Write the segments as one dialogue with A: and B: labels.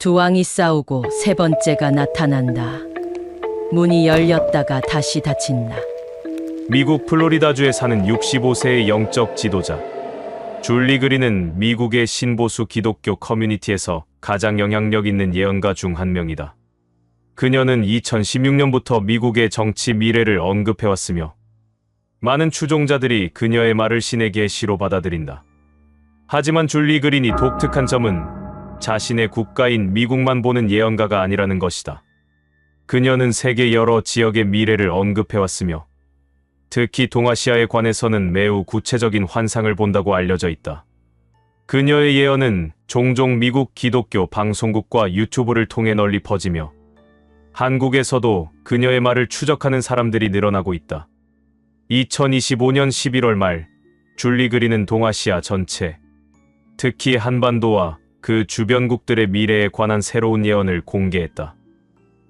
A: 두 왕이 싸우고 세 번째가 나타난다. 문이 열렸다가 다시 닫힌다.
B: 미국 플로리다주에 사는 65세의 영적 지도자 줄리 그린은 미국의 신보수 기독교 커뮤니티에서 가장 영향력 있는 예언가 중 한 명이다. 그녀는 2016년부터 미국의 정치 미래를 언급해왔으며 많은 추종자들이 그녀의 말을 신의 계시로 받아들인다. 하지만 줄리 그린이 독특한 점은 자신의 국가인 미국만 보는 예언가가 아니라는 것이다. 그녀는 세계 여러 지역의 미래를 언급해왔으며 특히 동아시아에 관해서는 매우 구체적인 환상을 본다고 알려져 있다. 그녀의 예언은 종종 미국 기독교 방송국과 유튜브를 통해 널리 퍼지며 한국에서도 그녀의 말을 추적하는 사람들이 늘어나고 있다. 2025년 11월 말 줄리 그린은 동아시아 전체, 특히 한반도와 그 주변국들의 미래에 관한 새로운 예언을 공개했다.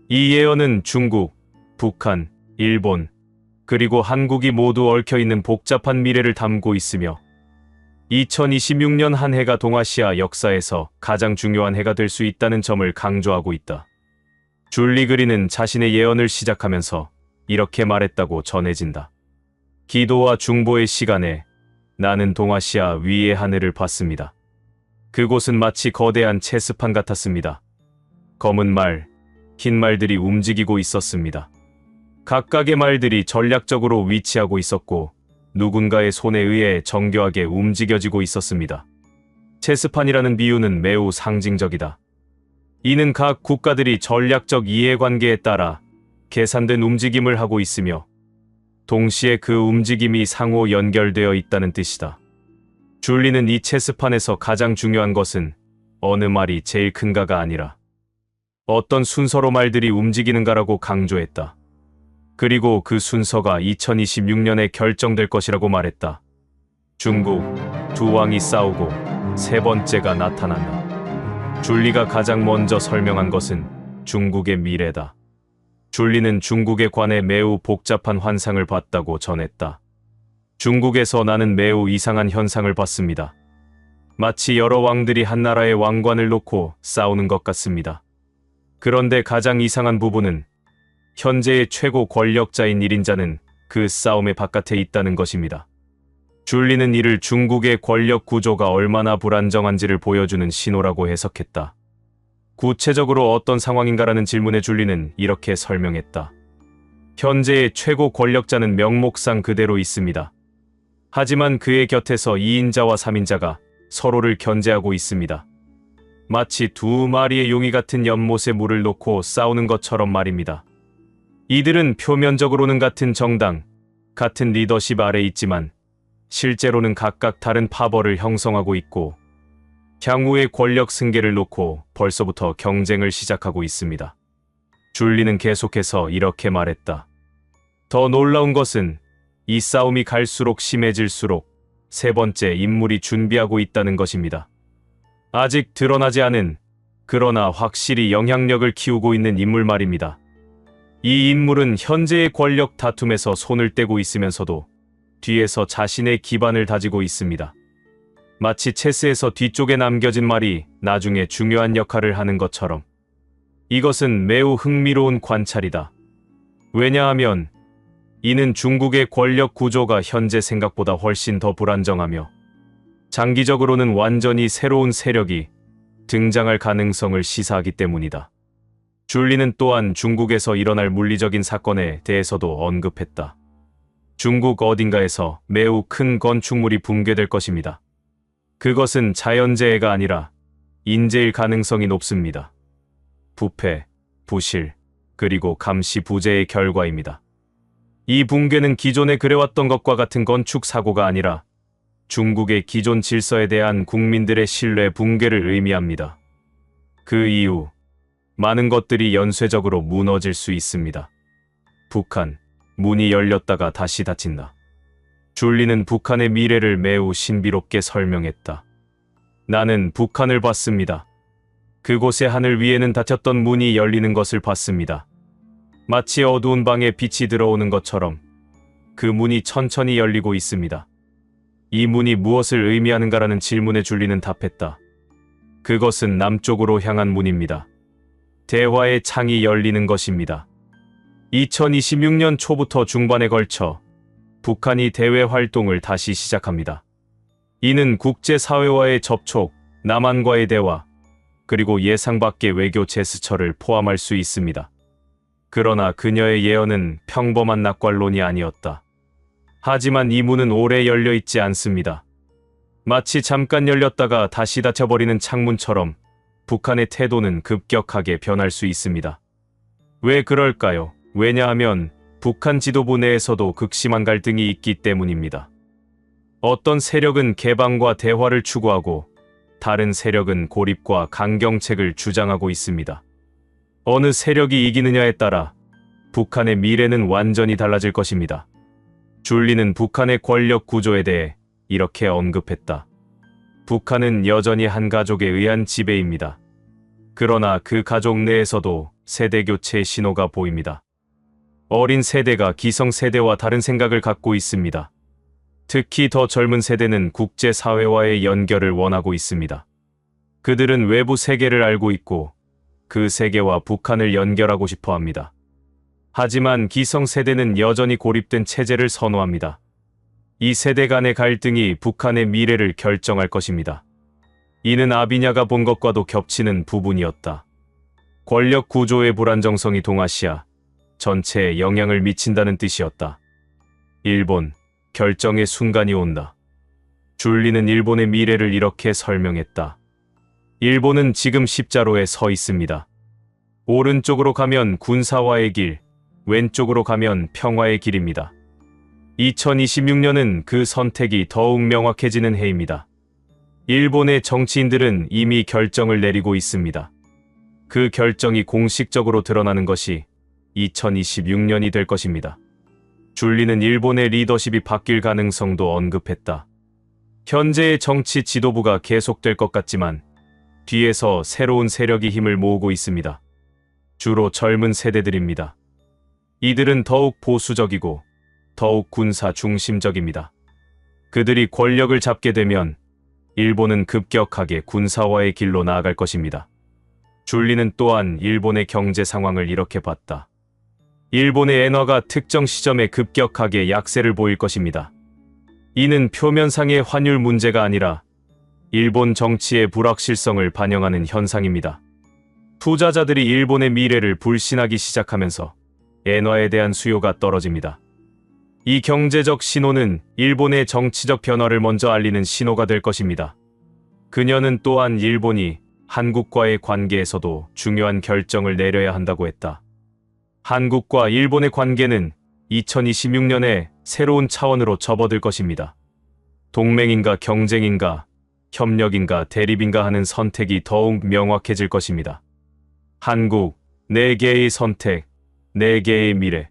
B: 이 예언은 중국, 북한, 일본, 그리고 한국이 모두 얽혀있는 복잡한 미래를 담고 있으며 2026년 한 해가 동아시아 역사에서 가장 중요한 해가 될 수 있다는 점을 강조하고 있다. 줄리 그린은 자신의 예언을 시작하면서 이렇게 말했다고 전해진다. 기도와 중보의 시간에 나는 동아시아 위의 하늘을 봤습니다. 그곳은 마치 거대한 체스판 같았습니다. 검은 말, 흰 말들이 움직이고 있었습니다. 각각의 말들이 전략적으로 위치하고 있었고 누군가의 손에 의해 정교하게 움직여지고 있었습니다. 체스판이라는 비유는 매우 상징적이다. 이는 각 국가들이 전략적 이해관계에 따라 계산된 움직임을 하고 있으며 동시에 그 움직임이 상호 연결되어 있다는 뜻이다. 줄리는 이 체스판에서 가장 중요한 것은 어느 말이 제일 큰가가 아니라 어떤 순서로 말들이 움직이는가라고 강조했다. 그리고 그 순서가 2026년에 결정될 것이라고 말했다. 중국, 두 왕이 싸우고 세 번째가 나타난다. 줄리가 가장 먼저 설명한 것은 중국의 미래다. 줄리는 중국에 관해 매우 복잡한 환상을 봤다고 전했다. 중국에서 나는 매우 이상한 현상을 봤습니다. 마치 여러 왕들이 한 나라의 왕관을 놓고 싸우는 것 같습니다. 그런데 가장 이상한 부분은 현재의 최고 권력자인 1인자는 그 싸움의 바깥에 있다는 것입니다. 줄리는 이를 중국의 권력 구조가 얼마나 불안정한지를 보여주는 신호라고 해석했다. 구체적으로 어떤 상황인가라는 질문에 줄리는 이렇게 설명했다. 현재의 최고 권력자는 명목상 그대로 있습니다. 하지만 그의 곁에서 2인자와 3인자가 서로를 견제하고 있습니다. 마치 두 마리의 용이 같은 연못에 물을 놓고 싸우는 것처럼 말입니다. 이들은 표면적으로는 같은 정당, 같은 리더십 아래 있지만 실제로는 각각 다른 파벌을 형성하고 있고 향후의 권력 승계를 놓고 벌써부터 경쟁을 시작하고 있습니다. 줄리는 계속해서 이렇게 말했다. 더 놀라운 것은 이 싸움이 갈수록 심해질수록 세 번째 인물이 준비하고 있다는 것입니다. 아직 드러나지 않은, 그러나 확실히 영향력을 키우고 있는 인물 말입니다. 이 인물은 현재의 권력 다툼에서 손을 떼고 있으면서도 뒤에서 자신의 기반을 다지고 있습니다. 마치 체스에서 뒤쪽에 남겨진 말이 나중에 중요한 역할을 하는 것처럼. 이것은 매우 흥미로운 관찰이다. 왜냐하면 이는 중국의 권력 구조가 현재 생각보다 훨씬 더 불안정하며 장기적으로는 완전히 새로운 세력이 등장할 가능성을 시사하기 때문이다. 줄리는 또한 중국에서 일어날 물리적인 사건에 대해서도 언급했다. 중국 어딘가에서 매우 큰 건축물이 붕괴될 것입니다. 그것은 자연재해가 아니라 인재일 가능성이 높습니다. 부패, 부실, 그리고 감시 부재의 결과입니다. 이 붕괴는 기존에 그래왔던 것과 같은 건축 사고가 아니라 중국의 기존 질서에 대한 국민들의 신뢰 붕괴를 의미합니다. 그 이후 많은 것들이 연쇄적으로 무너질 수 있습니다. 북한, 문이 열렸다가 다시 닫힌다. 줄리는 북한의 미래를 매우 신비롭게 설명했다. 나는 북한을 봤습니다. 그곳의 하늘 위에는 닫혔던 문이 열리는 것을 봤습니다. 마치 어두운 방에 빛이 들어오는 것처럼 그 문이 천천히 열리고 있습니다. 이 문이 무엇을 의미하는가라는 질문에 줄리는 답했다. 그것은 남쪽으로 향한 문입니다. 대화의 창이 열리는 것입니다. 2026년 초부터 중반에 걸쳐 북한이 대외 활동을 다시 시작합니다. 이는 국제사회와의 접촉, 남한과의 대화, 그리고 예상 밖의 외교 제스처를 포함할 수 있습니다. 그러나 그녀의 예언은 평범한 낙관론이 아니었다. 하지만 이 문은 오래 열려 있지 않습니다. 마치 잠깐 열렸다가 다시 닫혀버리는 창문처럼 북한의 태도는 급격하게 변할 수 있습니다. 왜 그럴까요? 왜냐하면 북한 지도부 내에서도 극심한 갈등이 있기 때문입니다. 어떤 세력은 개방과 대화를 추구하고 다른 세력은 고립과 강경책을 주장하고 있습니다. 어느 세력이 이기느냐에 따라 북한의 미래는 완전히 달라질 것입니다. 줄리는 북한의 권력 구조에 대해 이렇게 언급했다. 북한은 여전히 한 가족에 의한 지배입니다. 그러나 그 가족 내에서도 세대교체의 신호가 보입니다. 어린 세대가 기성세대와 다른 생각을 갖고 있습니다. 특히 더 젊은 세대는 국제사회와의 연결을 원하고 있습니다. 그들은 외부 세계를 알고 있고 그 세계와 북한을 연결하고 싶어 합니다. 하지만 기성세대는 여전히 고립된 체제를 선호합니다. 이 세대 간의 갈등이 북한의 미래를 결정할 것입니다. 이는 아비냐가 본 것과도 겹치는 부분이었다. 권력 구조의 불안정성이 동아시아 전체에 영향을 미친다는 뜻이었다. 일본, 결정의 순간이 온다. 줄리는 일본의 미래를 이렇게 설명했다. 일본은 지금 십자로에 서 있습니다. 오른쪽으로 가면 군사화의 길, 왼쪽으로 가면 평화의 길입니다. 2026년은 그 선택이 더욱 명확해지는 해입니다. 일본의 정치인들은 이미 결정을 내리고 있습니다. 그 결정이 공식적으로 드러나는 것이 2026년이 될 것입니다. 줄리는 일본의 리더십이 바뀔 가능성도 언급했다. 현재의 정치 지도부가 계속될 것 같지만 뒤에서 새로운 세력이 힘을 모으고 있습니다. 주로 젊은 세대들입니다. 이들은 더욱 보수적이고 더욱 군사 중심적입니다. 그들이 권력을 잡게 되면 일본은 급격하게 군사화의 길로 나아갈 것입니다. 줄리는 또한 일본의 경제 상황을 이렇게 봤다. 일본의 엔화가 특정 시점에 급격하게 약세를 보일 것입니다. 이는 표면상의 환율 문제가 아니라 일본 정치의 불확실성을 반영하는 현상입니다. 투자자들이 일본의 미래를 불신하기 시작하면서 엔화에 대한 수요가 떨어집니다. 이 경제적 신호는 일본의 정치적 변화를 먼저 알리는 신호가 될 것입니다. 그녀는 또한 일본이 한국과의 관계에서도 중요한 결정을 내려야 한다고 했다. 한국과 일본의 관계는 2026년에 새로운 차원으로 접어들 것입니다. 동맹인가 경쟁인가, 협력인가 대립인가 하는 선택이 더욱 명확해질 것입니다. 한국, 네 개의 선택, 네 개의 미래.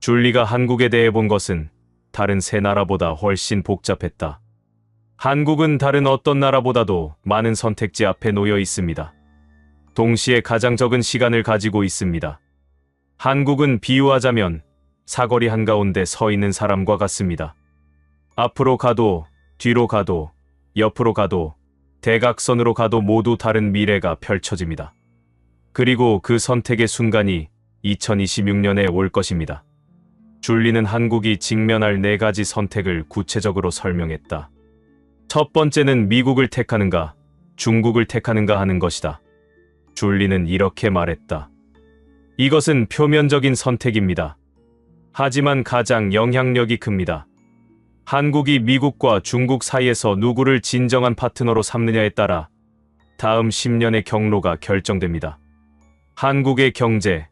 B: 줄리가 한국에 대해 본 것은 다른 세 나라보다 훨씬 복잡했다. 한국은 다른 어떤 나라보다도 많은 선택지 앞에 놓여 있습니다. 동시에 가장 적은 시간을 가지고 있습니다. 한국은 비유하자면 사거리 한가운데 서 있는 사람과 같습니다. 앞으로 가도, 뒤로 가도, 옆으로 가도, 대각선으로 가도 모두 다른 미래가 펼쳐집니다. 그리고 그 선택의 순간이 2026년에 올 것입니다. 줄리는 한국이 직면할 네 가지 선택을 구체적으로 설명했다. 첫 번째는 미국을 택하는가, 중국을 택하는가 하는 것이다. 줄리는 이렇게 말했다. 이것은 표면적인 선택입니다. 하지만 가장 영향력이 큽니다. 한국이 미국과 중국 사이에서 누구를 진정한 파트너로 삼느냐에 따라 다음 10년의 경로가 결정됩니다. 한국의 경제,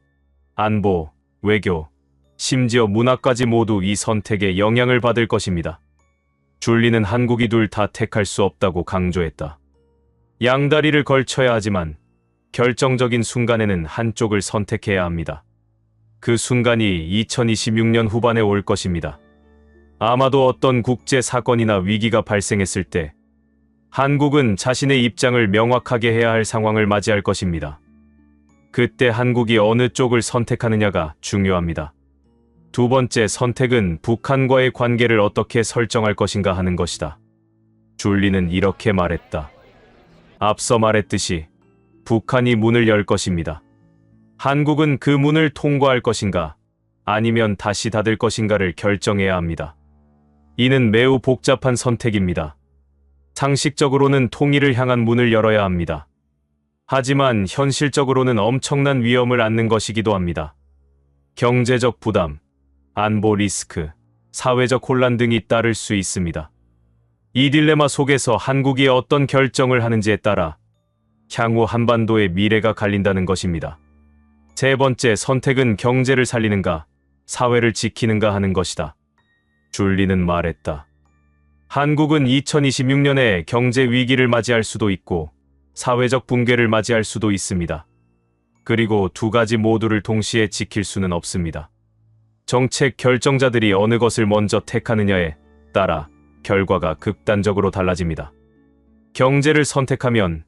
B: 안보, 외교, 심지어 문화까지 모두 이 선택에 영향을 받을 것입니다. 줄리는 한국이 둘 다 택할 수 없다고 강조했다. 양다리를 걸쳐야 하지만 결정적인 순간에는 한쪽을 선택해야 합니다. 그 순간이 2026년 후반에 올 것입니다. 아마도 어떤 국제 사건이나 위기가 발생했을 때 한국은 자신의 입장을 명확하게 해야 할 상황을 맞이할 것입니다. 그때 한국이 어느 쪽을 선택하느냐가 중요합니다. 두 번째 선택은 북한과의 관계를 어떻게 설정할 것인가 하는 것이다. 줄리는 이렇게 말했다. 앞서 말했듯이 북한이 문을 열 것입니다. 한국은 그 문을 통과할 것인가, 아니면 다시 닫을 것인가를 결정해야 합니다. 이는 매우 복잡한 선택입니다. 상식적으로는 통일을 향한 문을 열어야 합니다. 하지만 현실적으로는 엄청난 위험을 안는 것이기도 합니다. 경제적 부담, 안보 리스크, 사회적 혼란 등이 따를 수 있습니다. 이 딜레마 속에서 한국이 어떤 결정을 하는지에 따라 향후 한반도의 미래가 갈린다는 것입니다. 세 번째 선택은 경제를 살리는가, 사회를 지키는가 하는 것이다. 줄리는 말했다. 한국은 2026년에 경제 위기를 맞이할 수도 있고 사회적 붕괴를 맞이할 수도 있습니다. 그리고 두 가지 모두를 동시에 지킬 수는 없습니다. 정책 결정자들이 어느 것을 먼저 택하느냐에 따라 결과가 극단적으로 달라집니다. 경제를 선택하면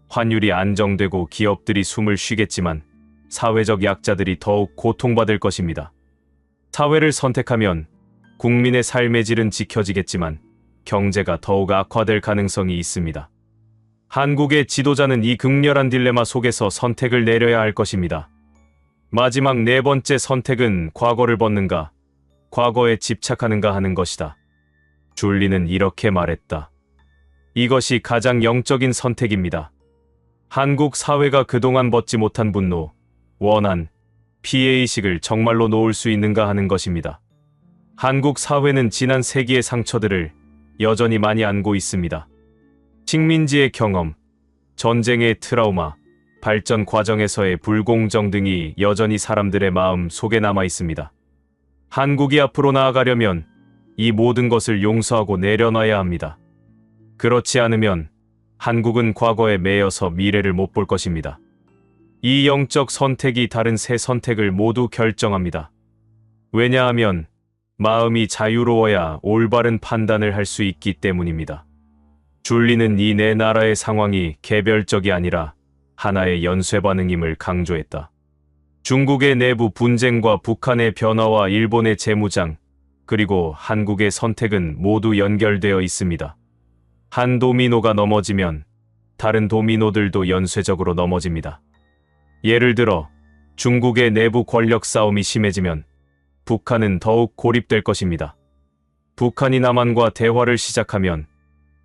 B: 환율이 안정되고 기업들이 숨을 쉬겠지만 사회적 약자들이 더욱 고통받을 것입니다. 사회를 선택하면 국민의 삶의 질은 지켜지겠지만 경제가 더욱 악화될 가능성이 있습니다. 한국의 지도자는 이 극렬한 딜레마 속에서 선택을 내려야 할 것입니다. 마지막 네 번째 선택은 과거를 벗는가, 과거에 집착하는가 하는 것이다. 줄리는 이렇게 말했다. 이것이 가장 영적인 선택입니다. 한국 사회가 그동안 벗지 못한 분노, 원한, 피해의식을 정말로 놓을 수 있는가 하는 것입니다. 한국 사회는 지난 세기의 상처들을 여전히 많이 안고 있습니다. 식민지의 경험, 전쟁의 트라우마, 발전 과정에서의 불공정 등이 여전히 사람들의 마음 속에 남아 있습니다. 한국이 앞으로 나아가려면 이 모든 것을 용서하고 내려놔야 합니다. 그렇지 않으면 한국은 과거에 매여서 미래를 못 볼 것입니다. 이 영적 선택이 다른 세 선택을 모두 결정합니다. 왜냐하면 마음이 자유로워야 올바른 판단을 할 수 있기 때문입니다. 줄리는 이 네 나라의 상황이 개별적이 아니라 하나의 연쇄 반응임을 강조했다. 중국의 내부 분쟁과 북한의 변화와 일본의 재무장, 그리고 한국의 선택은 모두 연결되어 있습니다. 한 도미노가 넘어지면 다른 도미노들도 연쇄적으로 넘어집니다. 예를 들어 중국의 내부 권력 싸움이 심해지면 북한은 더욱 고립될 것입니다. 북한이 남한과 대화를 시작하면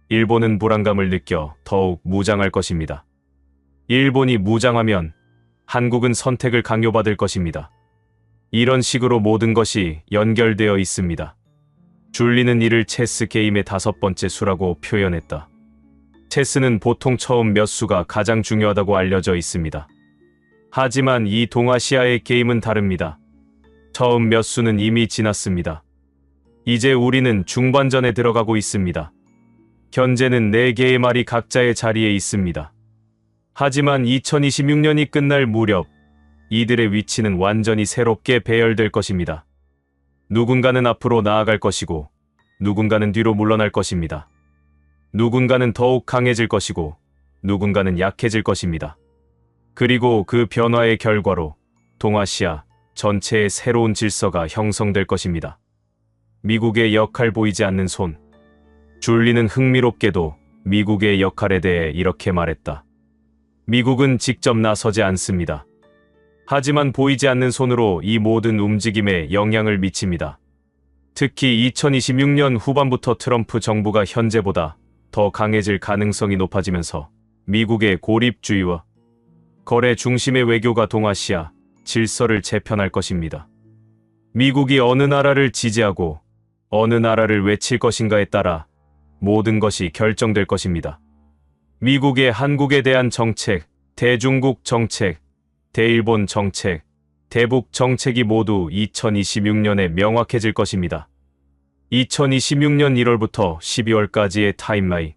B: 일본은 불안감을 느껴 더욱 무장할 것입니다. 일본이 무장하면 한국은 선택을 강요받을 것입니다. 이런 식으로 모든 것이 연결되어 있습니다. 줄리는 이를 체스 게임의 5번째 수라고 표현했다. 체스는 보통 처음 몇 수가 가장 중요하다고 알려져 있습니다. 하지만 이 동아시아의 게임은 다릅니다. 처음 몇 수는 이미 지났습니다. 이제 우리는 중반전에 들어가고 있습니다. 현재는 4개의 말이 각자의 자리에 있습니다. 하지만 2026년이 끝날 무렵 이들의 위치는 완전히 새롭게 배열될 것입니다. 누군가는 앞으로 나아갈 것이고 누군가는 뒤로 물러날 것입니다. 누군가는 더욱 강해질 것이고 누군가는 약해질 것입니다. 그리고 그 변화의 결과로 동아시아 전체의 새로운 질서가 형성될 것입니다. 미국의 역할 보이지 않는 손. 줄리는 흥미롭게도 미국의 역할에 대해 이렇게 말했다. 미국은 직접 나서지 않습니다. 하지만 보이지 않는 손으로 이 모든 움직임에 영향을 미칩니다. 특히 2026년 후반부터 트럼프 정부가 현재보다 더 강해질 가능성이 높아지면서 미국의 고립주의와 거래 중심의 외교가 동아시아 질서를 재편할 것입니다. 미국이 어느 나라를 지지하고 어느 나라를 외칠 것인가에 따라 모든 것이 결정될 것입니다. 미국의 한국에 대한 정책, 대중국 정책, 대일본 정책, 대북 정책이 모두 2026년에 명확해질 것입니다. 2026년 1월부터 12월까지의 타임라인.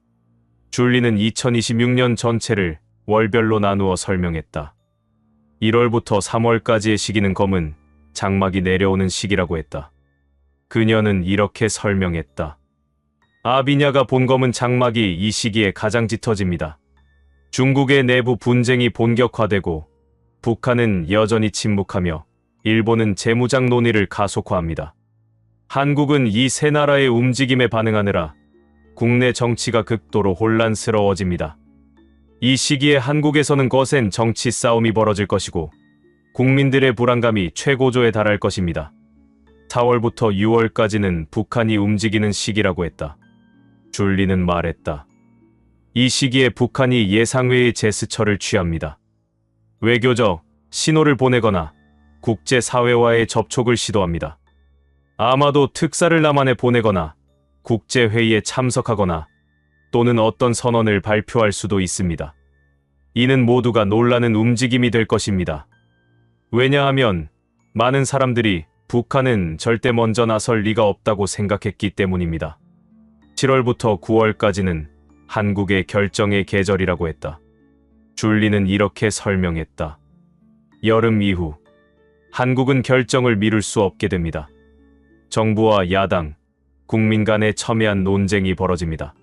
B: 줄리는 2026년 전체를 월별로 나누어 설명했다. 1월부터 3월까지의 시기는 검은 장막이 내려오는 시기라고 했다. 그녀는 이렇게 설명했다. 아비냐가 본 검은 장막이 이 시기에 가장 짙어집니다. 중국의 내부 분쟁이 본격화되고 북한은 여전히 침묵하며 일본은 재무장 논의를 가속화합니다. 한국은 이 세 나라의 움직임에 반응하느라 국내 정치가 극도로 혼란스러워집니다. 이 시기에 한국에서는 거센 정치 싸움이 벌어질 것이고 국민들의 불안감이 최고조에 달할 것입니다. 4월부터 6월까지는 북한이 움직이는 시기라고 했다. 줄리는 말했다. 이 시기에 북한이 예상외의 제스처를 취합니다. 외교적 신호를 보내거나 국제사회와의 접촉을 시도합니다. 아마도 특사를 남한에 보내거나 국제회의에 참석하거나 또는 어떤 선언을 발표할 수도 있습니다. 이는 모두가 놀라는 움직임이 될 것입니다. 왜냐하면 많은 사람들이 북한은 절대 먼저 나설 리가 없다고 생각했기 때문입니다. 7월부터 9월까지는 한국의 결정의 계절이라고 했다. 줄리는 이렇게 설명했다. 여름 이후 한국은 결정을 미룰 수 없게 됩니다. 정부와 야당, 국민 간의 첨예한 논쟁이 벌어집니다.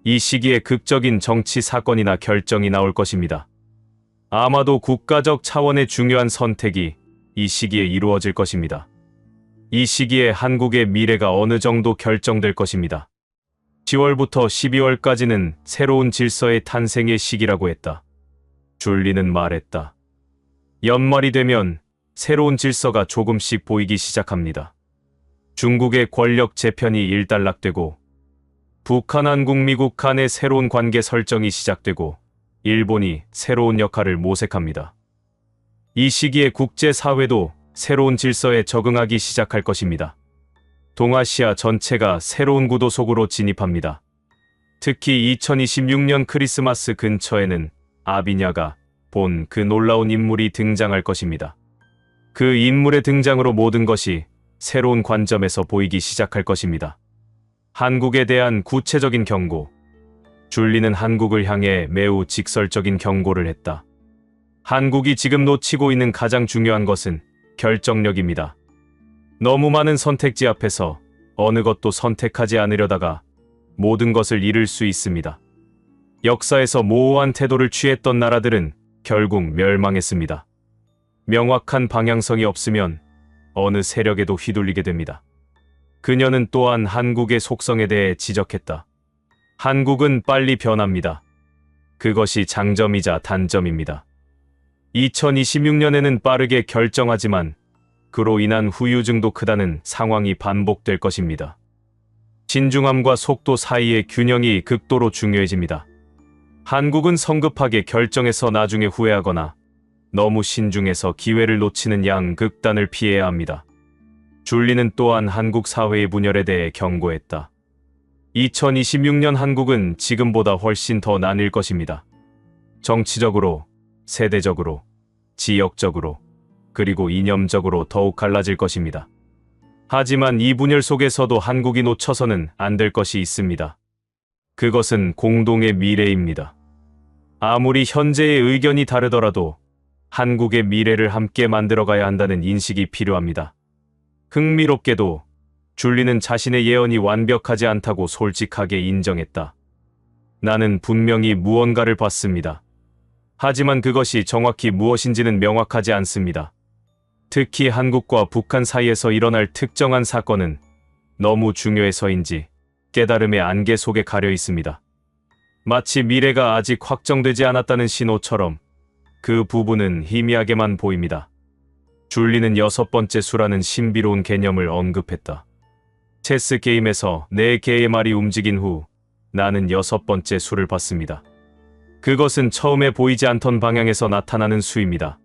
B: 이 시기에 극적인 정치 사건이나 결정이 나올 것입니다. 아마도 국가적 차원의 중요한 선택이 이 시기에 이루어질 것입니다. 이 시기에 한국의 미래가 어느 정도 결정될 것입니다. 10월부터 12월까지는 새로운 질서의 탄생의 시기라고 했다. 줄리는 말했다. 연말이 되면 새로운 질서가 조금씩 보이기 시작합니다. 중국의 권력 재편이 일단락되고 북한, 한국, 미국 간의 새로운 관계 설정이 시작되고 일본이 새로운 역할을 모색합니다. 이 시기에 국제사회도 새로운 질서에 적응하기 시작할 것입니다. 동아시아 전체가 새로운 구도 속으로 진입합니다. 특히 2026년 크리스마스 근처에는 아비냐가 본 그 놀라운 인물이 등장할 것입니다. 그 인물의 등장으로 모든 것이 새로운 관점에서 보이기 시작할 것입니다. 한국에 대한 구체적인 경고. 줄리는 한국을 향해 매우 직설적인 경고를 했다. 한국이 지금 놓치고 있는 가장 중요한 것은 결정력입니다. 너무 많은 선택지 앞에서 어느 것도 선택하지 않으려다가 모든 것을 잃을 수 있습니다. 역사에서 모호한 태도를 취했던 나라들은 결국 멸망했습니다. 명확한 방향성이 없으면 어느 세력에도 휘둘리게 됩니다. 그녀는 또한 한국의 속성에 대해 지적했다. 한국은 빨리 변합니다. 그것이 장점이자 단점입니다. 2026년에는 빠르게 결정하지만 그로 인한 후유증도 크다는 상황이 반복될 것입니다. 신중함과 속도 사이의 균형이 극도로 중요해집니다. 한국은 성급하게 결정해서 나중에 후회하거나 너무 신중해서 기회를 놓치는 양극단을 피해야 합니다. 줄리는 또한 한국 사회의 분열에 대해 경고했다. 2026년 한국은 지금보다 훨씬 더 나뉠 것입니다. 정치적으로, 세대적으로, 지역적으로, 그리고 이념적으로 더욱 갈라질 것입니다. 하지만 이 분열 속에서도 한국이 놓쳐서는 안 될 것이 있습니다. 그것은 공동의 미래입니다. 아무리 현재의 의견이 다르더라도 한국의 미래를 함께 만들어가야 한다는 인식이 필요합니다. 흥미롭게도 줄리는 자신의 예언이 완벽하지 않다고 솔직하게 인정했다. 나는 분명히 무언가를 봤습니다. 하지만 그것이 정확히 무엇인지는 명확하지 않습니다. 특히 한국과 북한 사이에서 일어날 특정한 사건은 너무 중요해서인지 깨달음의 안개 속에 가려 있습니다. 마치 미래가 아직 확정되지 않았다는 신호처럼 그 부분은 희미하게만 보입니다. 줄리는 6번째 수라는 신비로운 개념을 언급했다. 체스 게임에서 4개의 말이 움직인 후 나는 6번째 수를 봤습니다. 그것은 처음에 보이지 않던 방향에서 나타나는 수입니다.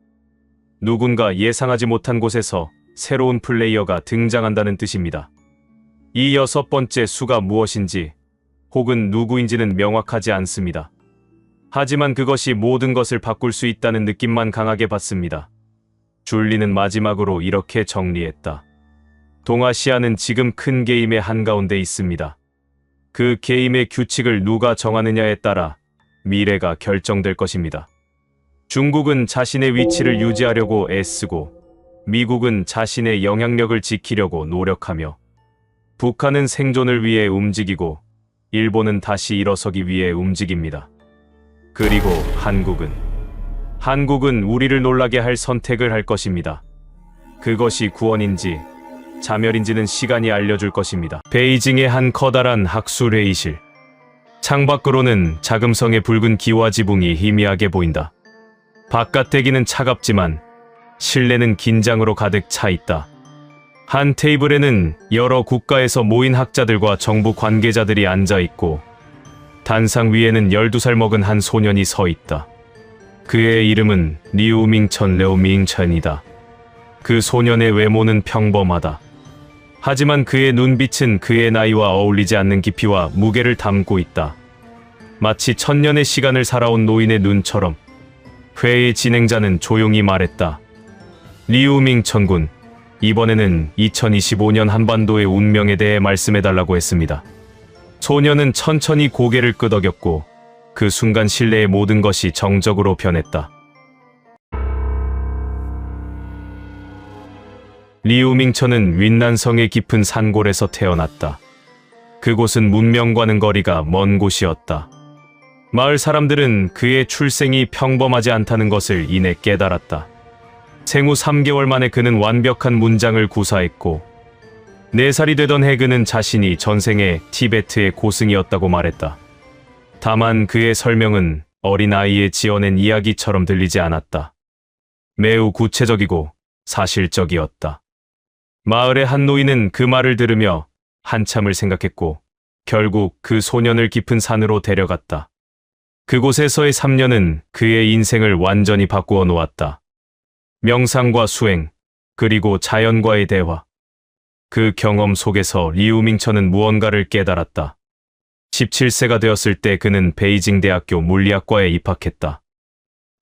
B: 누군가 예상하지 못한 곳에서 새로운 플레이어가 등장한다는 뜻입니다. 이 6번째 수가 무엇인지 혹은 누구인지는 명확하지 않습니다. 하지만 그것이 모든 것을 바꿀 수 있다는 느낌만 강하게 받습니다. 줄리는 마지막으로 이렇게 정리했다. 동아시아는 지금 큰 게임의 한가운데 있습니다. 그 게임의 규칙을 누가 정하느냐에 따라 미래가 결정될 것입니다. 중국은 자신의 위치를 유지하려고 애쓰고 미국은 자신의 영향력을 지키려고 노력하며 북한은 생존을 위해 움직이고 일본은 다시 일어서기 위해 움직입니다. 그리고 한국은 우리를 놀라게 할 선택을 할 것입니다. 그것이 구원인지 자멸인지는 시간이 알려줄 것입니다. 베이징의 한 커다란 학술회의실. 창밖으로는 자금성의 붉은 기와 지붕이 희미하게 보인다. 바깥 대기는 차갑지만 실내는 긴장으로 가득 차 있다. 한 테이블에는 여러 국가에서 모인 학자들과 정부 관계자들이 앉아 있고 단상 위에는 12살 먹은 한 소년이 서 있다. 그의 이름은 리우밍천 레오밍천이다. 그 소년의 외모는 평범하다. 하지만 그의 눈빛은 그의 나이와 어울리지 않는 깊이와 무게를 담고 있다. 마치 천년의 시간을 살아온 노인의 눈처럼. 회의 진행자는 조용히 말했다. 리우밍천 군, 이번에는 2025년 한반도의 운명에 대해 말씀해달라고 했습니다. 소년은 천천히 고개를 끄덕였고 그 순간 실내의 모든 것이 정적으로 변했다. 리우밍천은 윈난성의 깊은 산골에서 태어났다. 그곳은 문명과는 거리가 먼 곳이었다. 마을 사람들은 그의 출생이 평범하지 않다는 것을 이내 깨달았다. 생후 3개월 만에 그는 완벽한 문장을 구사했고 4살이 되던 해 그는 자신이 전생에 티베트의 고승이었다고 말했다. 다만 그의 설명은 어린아이의 지어낸 이야기처럼 들리지 않았다. 매우 구체적이고 사실적이었다. 마을의 한 노인은 그 말을 들으며 한참을 생각했고 결국 그 소년을 깊은 산으로 데려갔다. 그곳에서의 3년은 그의 인생을 완전히 바꾸어 놓았다. 명상과 수행, 그리고 자연과의 대화. 그 경험 속에서 리우밍천은 무언가를 깨달았다. 17세가 되었을 때 그는 베이징 대학교 물리학과에 입학했다.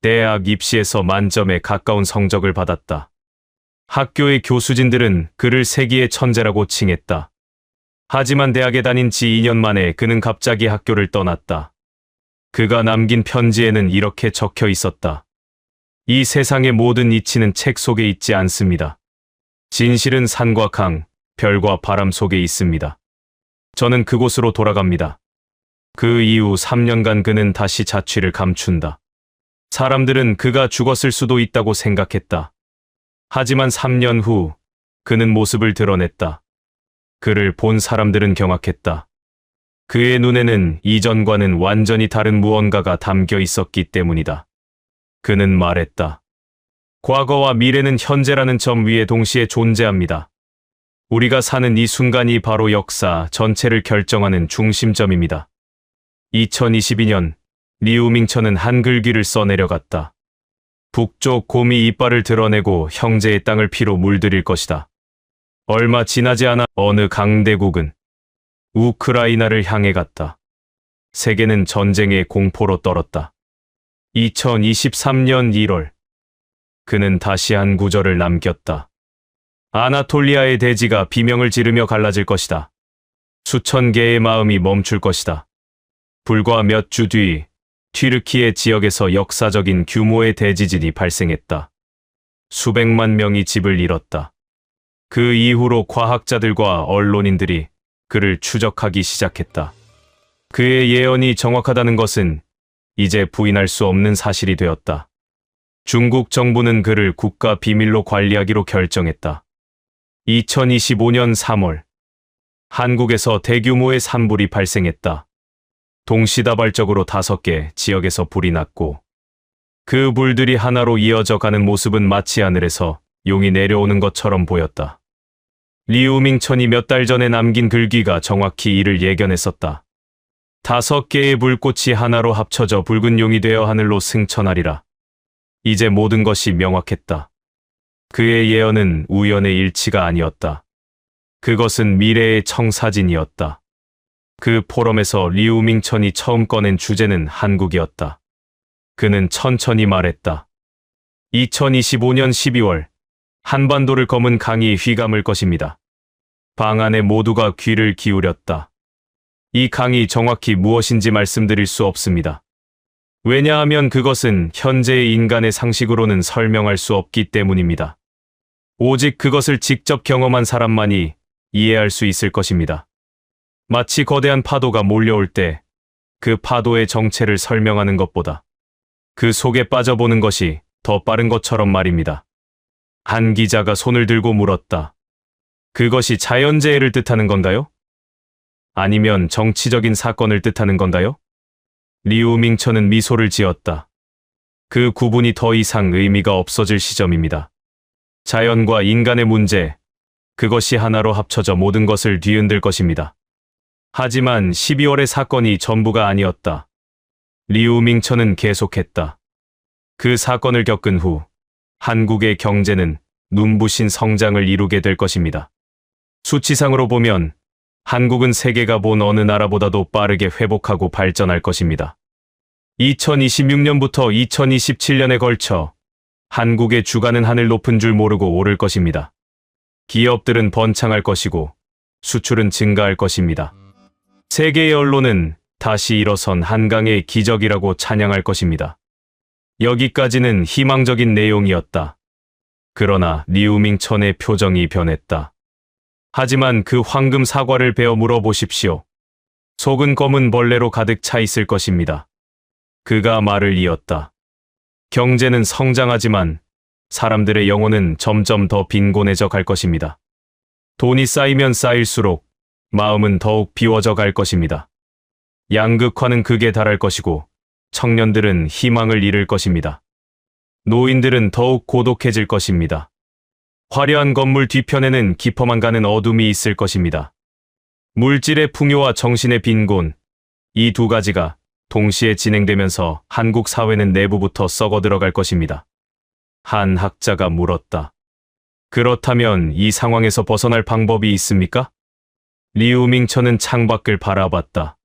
B: 대학 입시에서 만점에 가까운 성적을 받았다. 학교의 교수진들은 그를 세기의 천재라고 칭했다. 하지만 대학에 다닌 지 2년 만에 그는 갑자기 학교를 떠났다. 그가 남긴 편지에는 이렇게 적혀 있었다. 이 세상의 모든 이치는 책 속에 있지 않습니다. 진실은 산과 강, 별과 바람 속에 있습니다. 저는 그곳으로 돌아갑니다. 그 이후 3년간 그는 다시 자취를 감춘다. 사람들은 그가 죽었을 수도 있다고 생각했다. 하지만 3년 후 그는 모습을 드러냈다. 그를 본 사람들은 경악했다. 그의 눈에는 이전과는 완전히 다른 무언가가 담겨 있었기 때문이다. 그는 말했다. 과거와 미래는 현재라는 점 위에 동시에 존재합니다. 우리가 사는 이 순간이 바로 역사 전체를 결정하는 중심점입니다. 2022년 리우밍천은 한글귀를 써내려갔다. 북쪽 곰이 이빨을 드러내고 형제의 땅을 피로 물들일 것이다. 얼마 지나지 않아 어느 강대국은 우크라이나를 향해 갔다. 세계는 전쟁의 공포로 떨었다. 2023년 1월 그는 다시 한 구절을 남겼다. 아나톨리아의 대지가 비명을 지르며 갈라질 것이다. 수천 개의 마음이 멈출 것이다. 불과 몇 주 뒤 튀르키예 지역에서 역사적인 규모의 대지진이 발생했다. 수백만 명이 집을 잃었다. 그 이후로 과학자들과 언론인들이 그를 추적하기 시작했다. 그의 예언이 정확하다는 것은 이제 부인할 수 없는 사실이 되었다. 중국 정부는 그를 국가 비밀로 관리하기로 결정했다. 2025년 3월 한국에서 대규모의 산불이 발생했다. 동시다발적으로 5개 지역에서 불이 났고 그 불들이 하나로 이어져 가는 모습은 마치 하늘에서 용이 내려오는 것처럼 보였다. 리우밍천이 몇 달 전에 남긴 글귀가 정확히 이를 예견했었다. 5개의 불꽃이 하나로 합쳐져 붉은 용이 되어 하늘로 승천하리라. 이제 모든 것이 명확했다. 그의 예언은 우연의 일치가 아니었다. 그것은 미래의 청사진이었다. 그 포럼에서 리우밍천이 처음 꺼낸 주제는 한국이었다. 그는 천천히 말했다. 2025년 12월 한반도를 검은 강이 휘감을 것입니다. 방 안에 모두가 귀를 기울였다. 이 강이 정확히 무엇인지 말씀드릴 수 없습니다. 왜냐하면 그것은 현재의 인간의 상식으로는 설명할 수 없기 때문입니다. 오직 그것을 직접 경험한 사람만이 이해할 수 있을 것입니다. 마치 거대한 파도가 몰려올 때 그 파도의 정체를 설명하는 것보다 그 속에 빠져보는 것이 더 빠른 것처럼 말입니다. 한 기자가 손을 들고 물었다. 그것이 자연재해를 뜻하는 건가요? 아니면 정치적인 사건을 뜻하는 건가요? 리우밍천은 미소를 지었다. 그 구분이 더 이상 의미가 없어질 시점입니다. 자연과 인간의 문제, 그것이 하나로 합쳐져 모든 것을 뒤흔들 것입니다. 하지만 12월의 사건이 전부가 아니었다. 리우밍천은 계속했다. 그 사건을 겪은 후 한국의 경제는 눈부신 성장을 이루게 될 것입니다. 수치상으로 보면 한국은 세계가 본 어느 나라보다도 빠르게 회복하고 발전할 것입니다. 2026년부터 2027년에 걸쳐 한국의 주가는 하늘 높은 줄 모르고 오를 것입니다. 기업들은 번창할 것이고 수출은 증가할 것입니다. 세계의 언론은 다시 일어선 한강의 기적이라고 찬양할 것입니다. 여기까지는 희망적인 내용이었다. 그러나 리우밍천의 표정이 변했다. 하지만 그 황금 사과를 베어 물어보십시오. 속은 검은 벌레로 가득 차 있을 것입니다. 그가 말을 이었다. 경제는 성장하지만 사람들의 영혼은 점점 더 빈곤해져 갈 것입니다. 돈이 쌓이면 쌓일수록 마음은 더욱 비워져 갈 것입니다. 양극화는 극에 달할 것이고 청년들은 희망을 잃을 것입니다. 노인들은 더욱 고독해질 것입니다. 화려한 건물 뒤편에는 깊어만 가는 어둠이 있을 것입니다. 물질의 풍요와 정신의 빈곤, 이 두 가지가 동시에 진행되면서 한국 사회는 내부부터 썩어 들어갈 것입니다. 한 학자가 물었다. 그렇다면 이 상황에서 벗어날 방법이 있습니까? 리우밍천은 창밖을 바라봤다.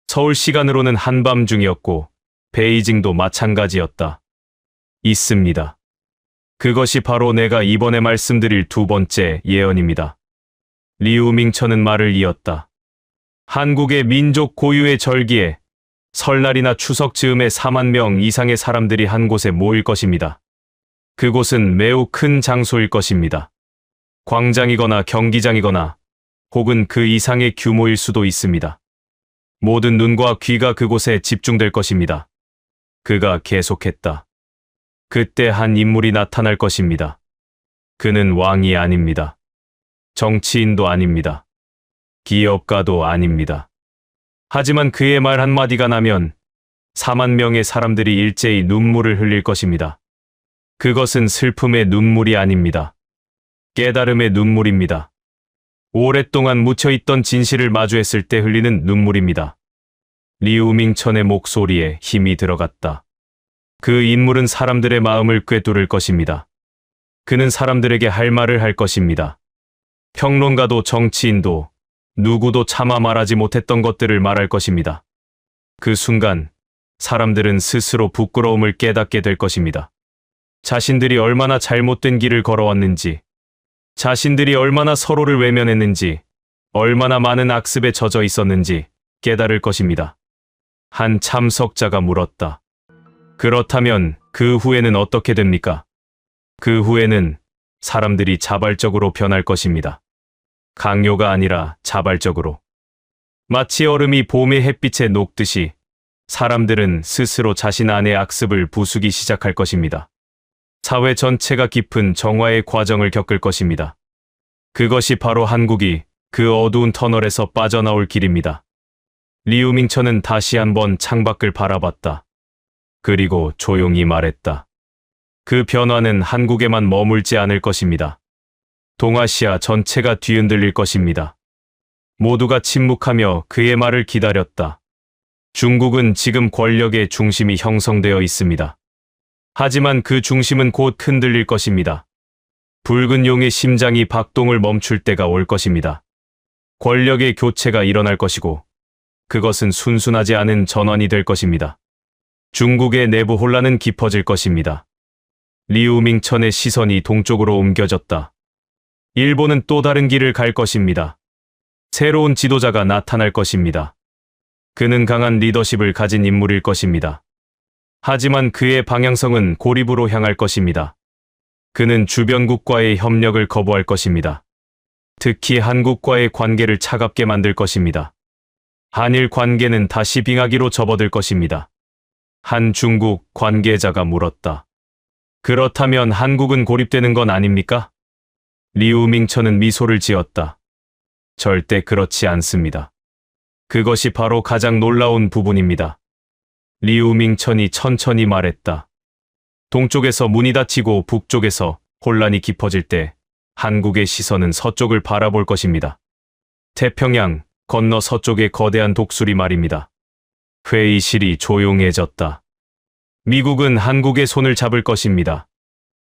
B: 서울 시간으로는 한밤중이었고 베이징도 마찬가지였다. 있습니다. 그것이 바로 내가 이번에 말씀드릴 두 번째 예언입니다. 리우밍천은 말을 이었다. 한국의 민족 고유의 절기에 설날이나 추석 즈음에 4만 명 이상의 사람들이 한 곳에 모일 것입니다. 그곳은 매우 큰 장소일 것입니다. 광장이거나 경기장이거나 혹은 그 이상의 규모일 수도 있습니다. 모든 눈과 귀가 그곳에 집중될 것입니다. 그가 계속했다. 그때 한 인물이 나타날 것입니다. 그는 왕이 아닙니다. 정치인도 아닙니다. 기업가도 아닙니다. 하지만 그의 말 한마디가 나면 4만 명의 사람들이 일제히 눈물을 흘릴 것입니다. 그것은 슬픔의 눈물이 아닙니다. 깨달음의 눈물입니다. 오랫동안 묻혀있던 진실을 마주했을 때 흘리는 눈물입니다. 리우밍천의 목소리에 힘이 들어갔다. 그 인물은 사람들의 마음을 꿰뚫을 것입니다. 그는 사람들에게 할 말을 할 것입니다. 평론가도 정치인도 누구도 차마 말하지 못했던 것들을 말할 것입니다. 그 순간 사람들은 스스로 부끄러움을 깨닫게 될 것입니다. 자신들이 얼마나 잘못된 길을 걸어왔는지, 자신들이 얼마나 서로를 외면했는지, 얼마나 많은 악습에 젖어 있었는지 깨달을 것입니다. 한 참석자가 물었다. 그렇다면 그 후에는 어떻게 됩니까? 그 후에는 사람들이 자발적으로 변할 것입니다. 강요가 아니라 자발적으로. 마치 얼음이 봄의 햇빛에 녹듯이 사람들은 스스로 자신 안의 악습을 부수기 시작할 것입니다. 사회 전체가 깊은 정화의 과정을 겪을 것입니다. 그것이 바로 한국이 그 어두운 터널에서 빠져나올 길입니다. 리우밍천은 다시 한번 창밖을 바라봤다. 그리고 조용히 말했다. 그 변화는 한국에만 머물지 않을 것입니다. 동아시아 전체가 뒤흔들릴 것입니다. 모두가 침묵하며 그의 말을 기다렸다. 중국은 지금 권력의 중심이 형성되어 있습니다. 하지만 그 중심은 곧 흔들릴 것입니다. 붉은 용의 심장이 박동을 멈출 때가 올 것입니다. 권력의 교체가 일어날 것이고 그것은 순순하지 않은 전환이 될 것입니다. 중국의 내부 혼란은 깊어질 것입니다. 리우밍천의 시선이 동쪽으로 옮겨졌다. 일본은 또 다른 길을 갈 것입니다. 새로운 지도자가 나타날 것입니다. 그는 강한 리더십을 가진 인물일 것입니다. 하지만 그의 방향성은 고립으로 향할 것입니다. 그는 주변국과의 협력을 거부할 것입니다. 특히 한국과의 관계를 차갑게 만들 것입니다. 한일 관계는 다시 빙하기로 접어들 것입니다. 한 중국 관계자가 물었다. 그렇다면 한국은 고립되는 건 아닙니까? 리우밍천은 미소를 지었다. 절대 그렇지 않습니다. 그것이 바로 가장 놀라운 부분입니다. 리우밍천이 천천히 말했다. 동쪽에서 문이 닫히고 북쪽에서 혼란이 깊어질 때 한국의 시선은 서쪽을 바라볼 것입니다. 태평양 건너 서쪽의 거대한 독수리 말입니다. 회의실이 조용해졌다. 미국은 한국의 손을 잡을 것입니다.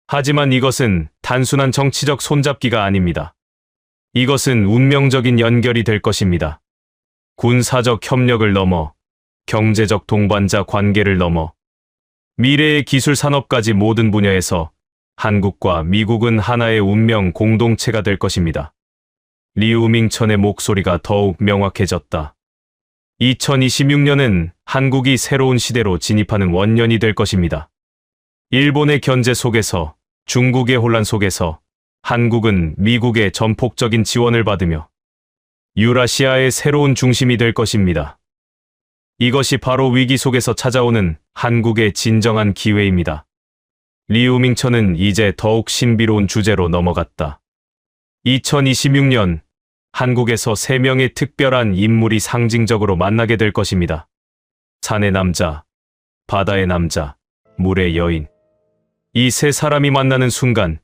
B: 하지만 이것은 단순한 정치적 손잡기가 아닙니다. 이것은 운명적인 연결이 될 것입니다. 군사적 협력을 넘어 경제적 동반자 관계를 넘어 미래의 기술 산업까지 모든 분야에서 한국과 미국은 하나의 운명 공동체가 될 것입니다. 리우밍천의 목소리가 더욱 명확해졌다. 2026년은 한국이 새로운 시대로 진입하는 원년이 될 것입니다. 일본의 견제 속에서, 중국의 혼란 속에서 한국은 미국의 전폭적인 지원을 받으며 유라시아의 새로운 중심이 될 것입니다. 이것이 바로 위기 속에서 찾아오는 한국의 진정한 기회입니다. 리우밍천은 이제 더욱 신비로운 주제로 넘어갔다. 2026년 한국에서 3명의 특별한 인물이 상징적으로 만나게 될 것입니다. 산의 남자, 바다의 남자, 물의 여인. 이 세 사람이 만나는 순간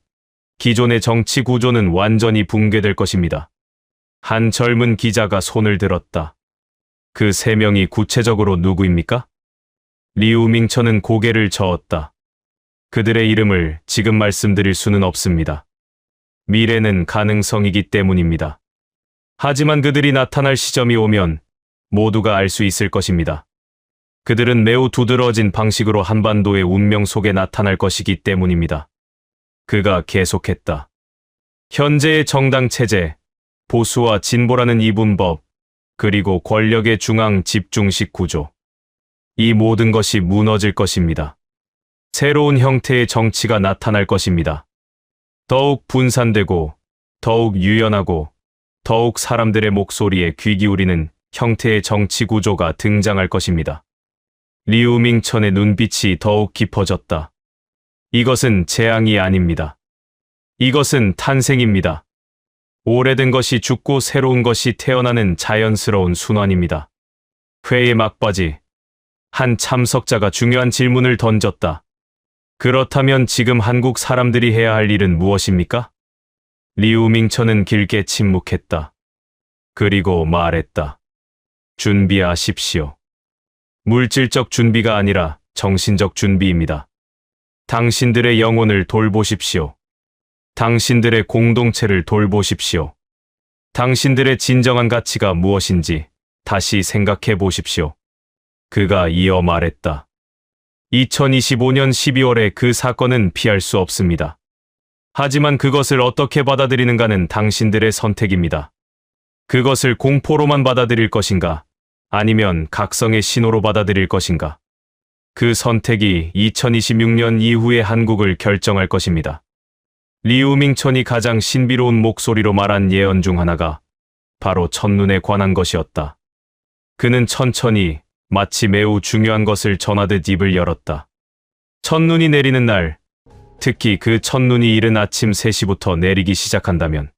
B: 기존의 정치 구조는 완전히 붕괴될 것입니다. 한 젊은 기자가 손을 들었다. 그 3명이 구체적으로 누구입니까? 리우밍천은 고개를 저었다. 그들의 이름을 지금 말씀드릴 수는 없습니다. 미래는 가능성이기 때문입니다. 하지만 그들이 나타날 시점이 오면 모두가 알 수 있을 것입니다. 그들은 매우 두드러진 방식으로 한반도의 운명 속에 나타날 것이기 때문입니다. 그가 계속했다. 현재의 정당 체제, 보수와 진보라는 이분법, 그리고 권력의 중앙 집중식 구조. 이 모든 것이 무너질 것입니다. 새로운 형태의 정치가 나타날 것입니다. 더욱 분산되고, 더욱 유연하고, 더욱 사람들의 목소리에 귀 기울이는 형태의 정치 구조가 등장할 것입니다. 리우밍천의 눈빛이 더욱 깊어졌다. 이것은 재앙이 아닙니다. 이것은 탄생입니다. 오래된 것이 죽고 새로운 것이 태어나는 자연스러운 순환입니다. 회의 막바지, 한 참석자가 중요한 질문을 던졌다. 그렇다면 지금 한국 사람들이 해야 할 일은 무엇입니까? 리우밍천은 길게 침묵했다. 그리고 말했다. 준비하십시오. 물질적 준비가 아니라 정신적 준비입니다. 당신들의 영혼을 돌보십시오. 당신들의 공동체를 돌보십시오. 당신들의 진정한 가치가 무엇인지 다시 생각해 보십시오. 그가 이어 말했다. 2025년 12월에 그 사건은 피할 수 없습니다. 하지만 그것을 어떻게 받아들이는가는 당신들의 선택입니다. 그것을 공포로만 받아들일 것인가, 아니면 각성의 신호로 받아들일 것인가. 그 선택이 2026년 이후의 한국을 결정할 것입니다. 리우밍천이 가장 신비로운 목소리로 말한 예언 중 하나가 바로 첫눈에 관한 것이었다. 그는 천천히 마치 매우 중요한 것을 전하듯 입을 열었다. 첫눈이 내리는 날, 특히 그 첫눈이 이른 아침 3시부터 내리기 시작한다면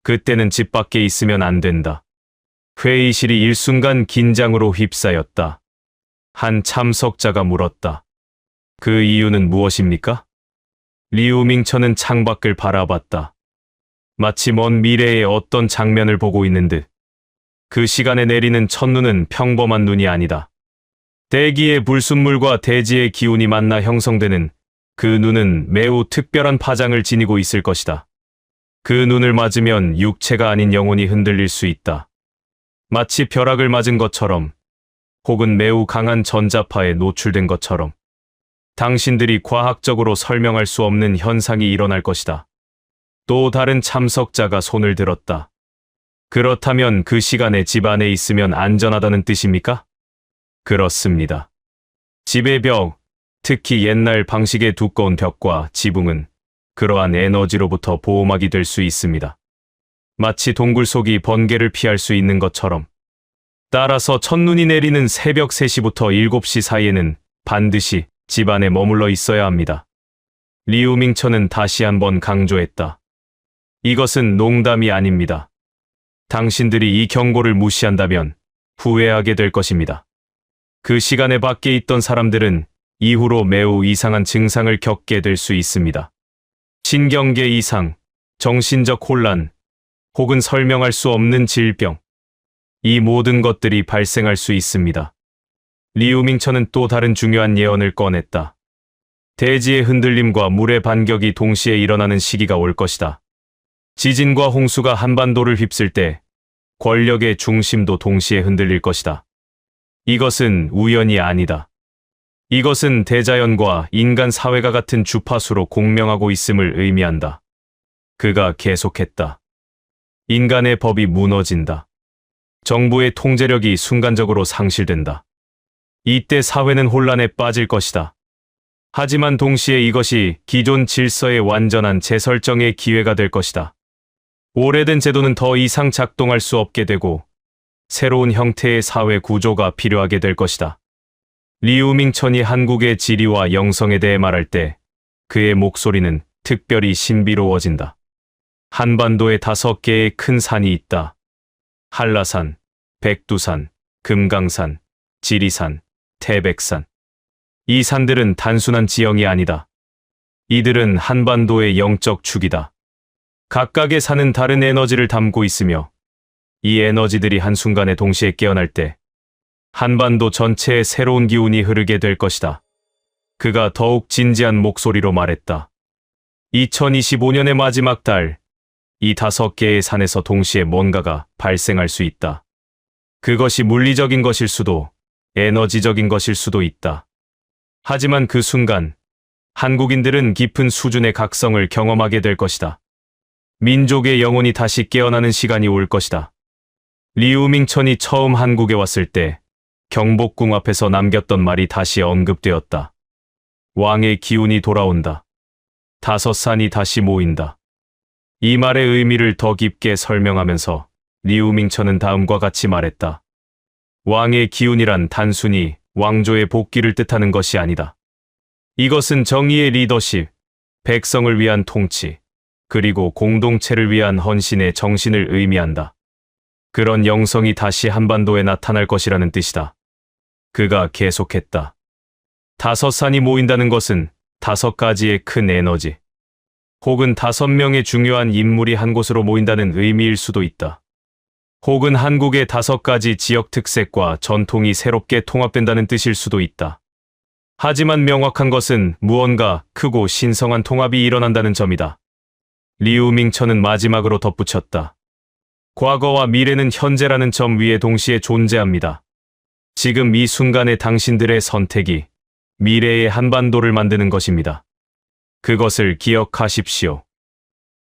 B: 그때는 집 밖에 있으면 안 된다. 회의실이 일순간 긴장으로 휩싸였다. 한 참석자가 물었다. 그 이유는 무엇입니까? 리우밍천은 창밖을 바라봤다. 마치 먼 미래의 어떤 장면을 보고 있는 듯. 그 시간에 내리는 첫눈은 평범한 눈이 아니다. 대기의 불순물과 대지의 기운이 만나 형성되는 그 눈은 매우 특별한 파장을 지니고 있을 것이다. 그 눈을 맞으면 육체가 아닌 영혼이 흔들릴 수 있다. 마치 벼락을 맞은 것처럼, 혹은 매우 강한 전자파에 노출된 것처럼 당신들이 과학적으로 설명할 수 없는 현상이 일어날 것이다. 또 다른 참석자가 손을 들었다. 그렇다면 그 시간에 집 안에 있으면 안전하다는 뜻입니까? 그렇습니다. 집의 벽, 특히 옛날 방식의 두꺼운 벽과 지붕은 그러한 에너지로부터 보호막이 될 수 있습니다. 마치 동굴 속이 번개를 피할 수 있는 것처럼. 따라서 첫눈이 내리는 새벽 3시부터 7시 사이에는 반드시 집 안에 머물러 있어야 합니다. 리우밍천은 다시 한번 강조했다. 이것은 농담이 아닙니다. 당신들이 이 경고를 무시한다면 후회하게 될 것입니다. 그 시간에 밖에 있던 사람들은 이후로 매우 이상한 증상을 겪게 될 수 있습니다. 신경계 이상, 정신적 혼란, 혹은 설명할 수 없는 질병. 이 모든 것들이 발생할 수 있습니다. 리우밍천은 또 다른 중요한 예언을 꺼냈다. 대지의 흔들림과 물의 반격이 동시에 일어나는 시기가 올 것이다. 지진과 홍수가 한반도를 휩쓸 때 권력의 중심도 동시에 흔들릴 것이다. 이것은 우연이 아니다. 이것은 대자연과 인간 사회가 같은 주파수로 공명하고 있음을 의미한다. 그가 계속했다. 인간의 법이 무너진다. 정부의 통제력이 순간적으로 상실된다. 이때 사회는 혼란에 빠질 것이다. 하지만 동시에 이것이 기존 질서의 완전한 재설정의 기회가 될 것이다. 오래된 제도는 더 이상 작동할 수 없게 되고 새로운 형태의 사회 구조가 필요하게 될 것이다. 리우밍천이 한국의 지리와 영성에 대해 말할 때 그의 목소리는 특별히 신비로워진다. 한반도에 5개의 큰 산이 있다. 한라산, 백두산, 금강산, 지리산, 태백산. 이 산들은 단순한 지형이 아니다. 이들은 한반도의 영적 축이다. 각각의 산은 다른 에너지를 담고 있으며 이 에너지들이 한순간에 동시에 깨어날 때 한반도 전체에 새로운 기운이 흐르게 될 것이다. 그가 더욱 진지한 목소리로 말했다. 2025년의 마지막 달, 이 5개의 산에서 동시에 뭔가가 발생할 수 있다. 그것이 물리적인 것일 수도, 에너지적인 것일 수도 있다. 하지만 그 순간, 한국인들은 깊은 수준의 각성을 경험하게 될 것이다. 민족의 영혼이 다시 깨어나는 시간이 올 것이다. 리우밍천이 처음 한국에 왔을 때 경복궁 앞에서 남겼던 말이 다시 언급되었다. 왕의 기운이 돌아온다. 5산이 다시 모인다. 이 말의 의미를 더 깊게 설명하면서 리우밍천은 다음과 같이 말했다. 왕의 기운이란 단순히 왕조의 복귀를 뜻하는 것이 아니다. 이것은 정의의 리더십, 백성을 위한 통치, 그리고 공동체를 위한 헌신의 정신을 의미한다. 그런 영성이 다시 한반도에 나타날 것이라는 뜻이다. 그가 계속했다. 5산이 모인다는 것은 5가지의 큰 에너지, 혹은 5명의 중요한 인물이 한 곳으로 모인다는 의미일 수도 있다. 혹은 한국의 5가지 지역 특색과 전통이 새롭게 통합된다는 뜻일 수도 있다. 하지만 명확한 것은 무언가 크고 신성한 통합이 일어난다는 점이다. 리우밍천은 마지막으로 덧붙였다. 과거와 미래는 현재라는 점 위에 동시에 존재합니다. 지금 이 순간의 당신들의 선택이 미래의 한반도를 만드는 것입니다. 그것을 기억하십시오.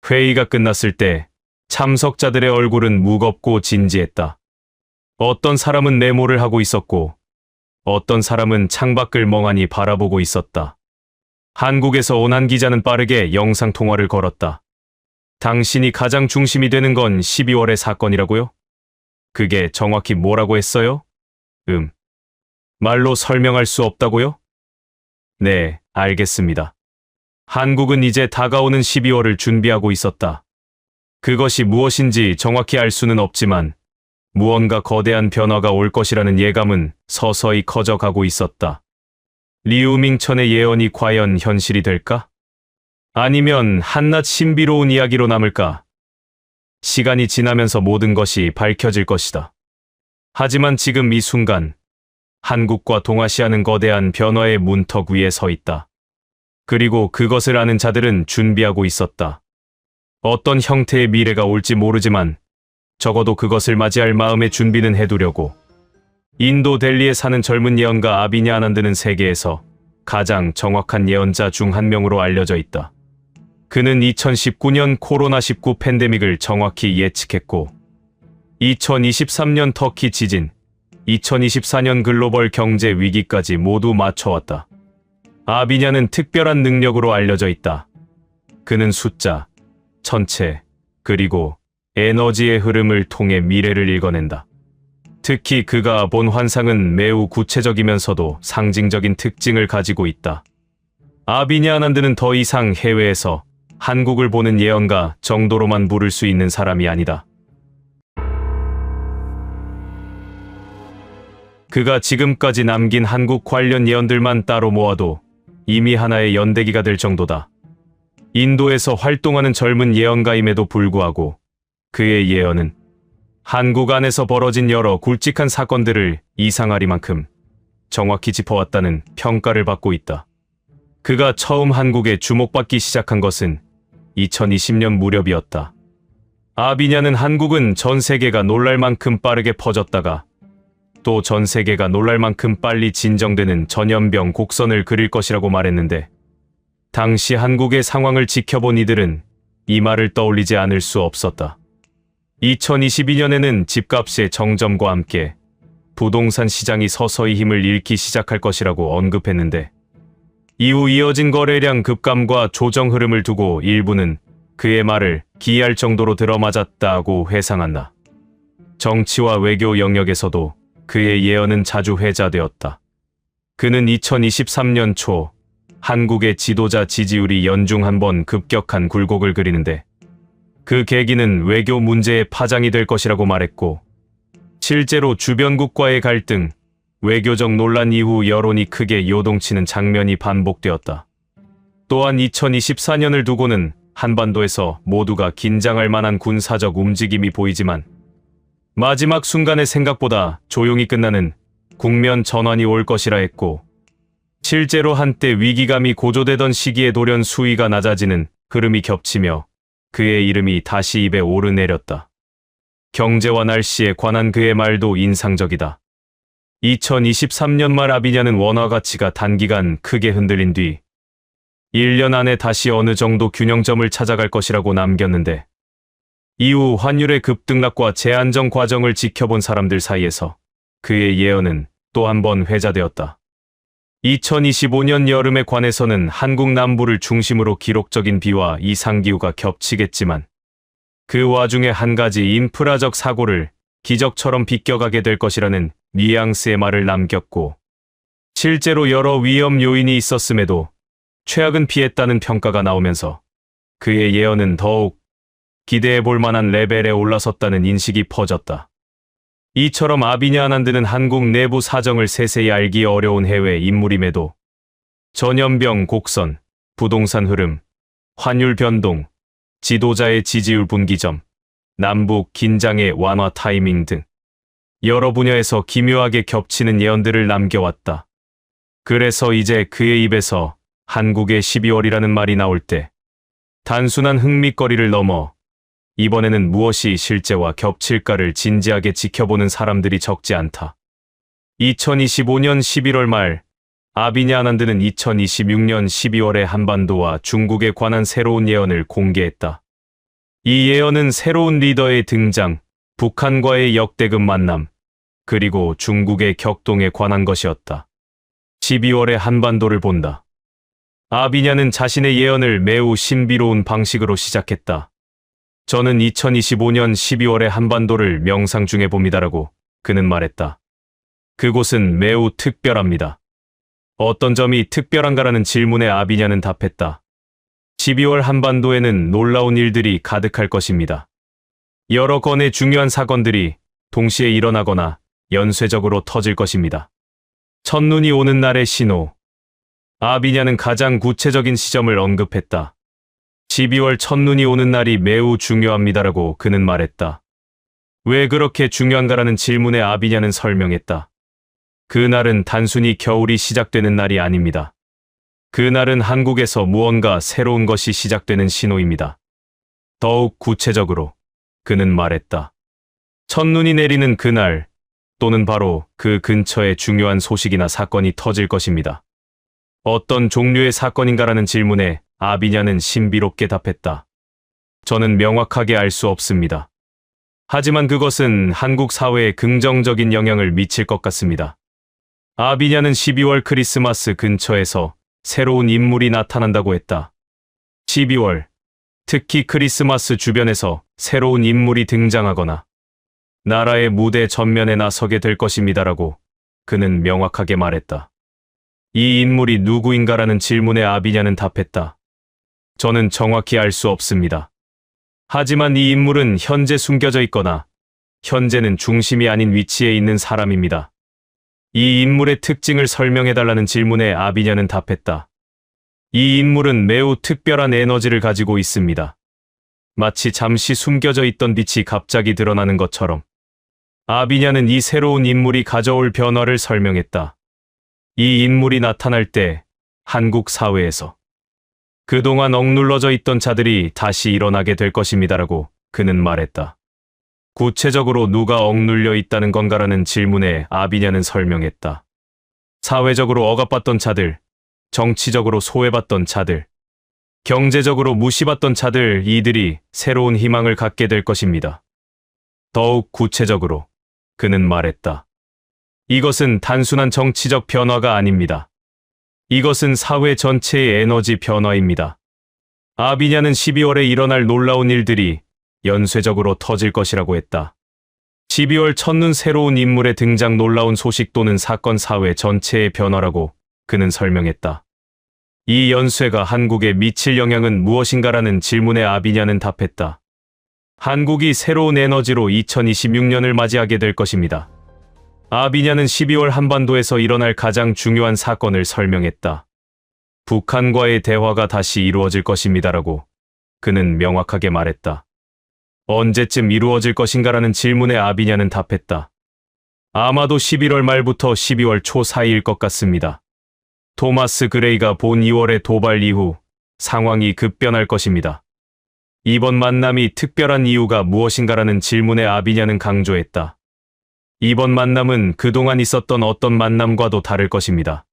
B: 회의가 끝났을 때 참석자들의 얼굴은 무겁고 진지했다. 어떤 사람은 메모를 하고 있었고 어떤 사람은 창밖을 멍하니 바라보고 있었다. 한국에서 온 한 기자는 빠르게 영상통화를 걸었다. 당신이 가장 중심이 되는 건 12월의 사건이라고요? 그게 정확히 뭐라고 했어요? 말로 설명할 수 없다고요? 네, 알겠습니다. 한국은 이제 다가오는 12월을 준비하고 있었다. 그것이 무엇인지 정확히 알 수는 없지만 무언가 거대한 변화가 올 것이라는 예감은 서서히 커져가고 있었다. 리우밍천의 예언이 과연 현실이 될까? 아니면 한낱 신비로운 이야기로 남을까? 시간이 지나면서 모든 것이 밝혀질 것이다. 하지만 지금 이 순간, 한국과 동아시아는 거대한 변화의 문턱 위에 서 있다. 그리고 그것을 아는 자들은 준비하고 있었다. 어떤 형태의 미래가 올지 모르지만 적어도 그것을 맞이할 마음의 준비는 해두려고. 인도 델리에 사는 젊은 예언가 아비냐 아난드는 세계에서 가장 정확한 예언자 중 한 명으로 알려져 있다. 그는 2019년 코로나19 팬데믹을 정확히 예측했고 2023년 터키 지진, 2024년 글로벌 경제 위기까지 모두 맞춰왔다. 아비냐는 특별한 능력으로 알려져 있다. 그는 숫자, 천체, 그리고 에너지의 흐름을 통해 미래를 읽어낸다. 특히 그가 본 환상은 매우 구체적이면서도 상징적인 특징을 가지고 있다. 아비냐 아난드는 더 이상 해외에서 한국을 보는 예언가 정도로만 부를 수 있는 사람이 아니다. 그가 지금까지 남긴 한국 관련 예언들만 따로 모아도 이미 하나의 연대기가 될 정도다. 인도에서 활동하는 젊은 예언가임에도 불구하고 그의 예언은 한국 안에서 벌어진 여러 굵직한 사건들을 이상하리만큼 정확히 짚어왔다는 평가를 받고 있다. 그가 처음 한국에 주목받기 시작한 것은 2020년 무렵이었다. 아비냐는 한국은 전 세계가 놀랄 만큼 빠르게 퍼졌다가 또 전 세계가 놀랄 만큼 빨리 진정되는 전염병 곡선을 그릴 것이라고 말했는데, 당시 한국의 상황을 지켜본 이들은 이 말을 떠올리지 않을 수 없었다. 2022년에는 집값의 정점과 함께 부동산 시장이 서서히 힘을 잃기 시작할 것이라고 언급했는데, 이후 이어진 거래량 급감과 조정 흐름을 두고 일부는 그의 말을 기이할 정도로 들어맞았다고 회상한다. 정치와 외교 영역에서도 그의 예언은 자주 회자되었다. 그는 2023년 초 한국의 지도자 지지율이 연중 한 번 급격한 굴곡을 그리는데, 그 계기는 외교 문제의 파장이 될 것이라고 말했고, 실제로 주변국과의 갈등, 외교적 논란 이후 여론이 크게 요동치는 장면이 반복되었다. 또한 2024년을 두고는 한반도에서 모두가 긴장할 만한 군사적 움직임이 보이지만, 마지막 순간에 생각보다 조용히 끝나는 국면 전환이 올 것이라 했고, 실제로 한때 위기감이 고조되던 시기에 돌연 수위가 낮아지는 흐름이 겹치며 그의 이름이 다시 입에 오르내렸다. 경제와 날씨에 관한 그의 말도 인상적이다. 2023년 말 아비냐는 원화 가치가 단기간 크게 흔들린 뒤 1년 안에 다시 어느 정도 균형점을 찾아갈 것이라고 남겼는데, 이후 환율의 급등락과 재안정 과정을 지켜본 사람들 사이에서 그의 예언은 또 한 번 회자되었다. 2025년 여름에 관해서는 한국 남부를 중심으로 기록적인 비와 이상기후가 겹치겠지만, 그 와중에 한 가지 인프라적 사고를 기적처럼 비껴가게 될 것이라는 뉘앙스의 말을 남겼고, 실제로 여러 위험 요인이 있었음에도 최악은 피했다는 평가가 나오면서 그의 예언은 더욱 기대해 볼 만한 레벨에 올라섰다는 인식이 퍼졌다. 이처럼 아비냐 아난드는 한국 내부 사정을 세세히 알기 어려운 해외 인물임에도 전염병 곡선, 부동산 흐름, 환율 변동, 지도자의 지지율 분기점, 남북 긴장의 완화 타이밍 등 여러 분야에서 기묘하게 겹치는 예언들을 남겨왔다. 그래서 이제 그의 입에서 한국의 12월이라는 말이 나올 때 단순한 흥미거리를 넘어 이번에는 무엇이 실제와 겹칠까를 진지하게 지켜보는 사람들이 적지 않다. 2025년 11월 말 아비냐 아난드는 2026년 12월에 한반도와 중국에 관한 새로운 예언을 공개했다. 이 예언은 새로운 리더의 등장, 북한과의 역대급 만남, 그리고 중국의 격동에 관한 것이었다. 12월에 한반도를 본다. 아비냐는 자신의 예언을 매우 신비로운 방식으로 시작했다. 저는 2025년 12월에 한반도를 명상 중에 봅니다라고 그는 말했다. 그곳은 매우 특별합니다. 어떤 점이 특별한가라는 질문에 아비냐는 답했다. 12월 한반도에는 놀라운 일들이 가득할 것입니다. 여러 건의 중요한 사건들이 동시에 일어나거나 연쇄적으로 터질 것입니다. 첫눈이 오는 날의 신호. 아비냐는 가장 구체적인 시점을 언급했다. 12월 첫눈이 오는 날이 매우 중요합니다라고 그는 말했다. 왜 그렇게 중요한가라는 질문에 아비냐는 설명했다. 그날은 단순히 겨울이 시작되는 날이 아닙니다. 그날은 한국에서 무언가 새로운 것이 시작되는 신호입니다. 더욱 구체적으로 그는 말했다. 첫눈이 내리는 그날 또는 바로 그 근처에 중요한 소식이나 사건이 터질 것입니다. 어떤 종류의 사건인가라는 질문에 아비냐는 신비롭게 답했다. 저는 명확하게 알 수 없습니다. 하지만 그것은 한국 사회에 긍정적인 영향을 미칠 것 같습니다. 아비냐는 12월 크리스마스 근처에서 새로운 인물이 나타난다고 했다. 12월, 특히 크리스마스 주변에서 새로운 인물이 등장하거나 나라의 무대 전면에 나서게 될 것입니다라고 그는 명확하게 말했다. 이 인물이 누구인가라는 질문에 아비냐는 답했다. 저는 정확히 알 수 없습니다. 하지만 이 인물은 현재 숨겨져 있거나 현재는 중심이 아닌 위치에 있는 사람입니다. 이 인물의 특징을 설명해달라는 질문에 아비냐는 답했다. 이 인물은 매우 특별한 에너지를 가지고 있습니다. 마치 잠시 숨겨져 있던 빛이 갑자기 드러나는 것처럼. 아비냐는 이 새로운 인물이 가져올 변화를 설명했다. 이 인물이 나타날 때 한국 사회에서 그동안 억눌러져 있던 자들이 다시 일어나게 될 것입니다라고 그는 말했다. 구체적으로 누가 억눌려 있다는 건가라는 질문에 아비냐는 설명했다. 사회적으로 억압받던 자들, 정치적으로 소외받던 자들, 경제적으로 무시받던 자들, 이들이 새로운 희망을 갖게 될 것입니다. 더욱 구체적으로 그는 말했다. 이것은 단순한 정치적 변화가 아닙니다. 이것은 사회 전체의 에너지 변화입니다. 아비냐는 12월에 일어날 놀라운 일들이 연쇄적으로 터질 것이라고 했다. 12월 첫눈 새로운 인물의 등장, 놀라운 소식 또는 사건, 사회 전체의 변화라고 그는 설명했다. 이 연쇄가 한국에 미칠 영향은 무엇인가라는 질문에 아비냐는 답했다. 한국이 새로운 에너지로 2026년을 맞이하게 될 것입니다. 아비냐는 12월 한반도에서 일어날 가장 중요한 사건을 설명했다. 북한과의 대화가 다시 이루어질 것입니다라고 그는 명확하게 말했다. 언제쯤 이루어질 것인가라는 질문에 아비냐는 답했다. 아마도 11월 말부터 12월 초 사이일 것 같습니다. 토마스 그레이가 본 2월의 도발 이후 상황이 급변할 것입니다. 이번 만남이 특별한 이유가 무엇인가라는 질문에 아비냐는 강조했다. 이번 만남은 그동안 있었던 어떤 만남과도 다를 것입니다.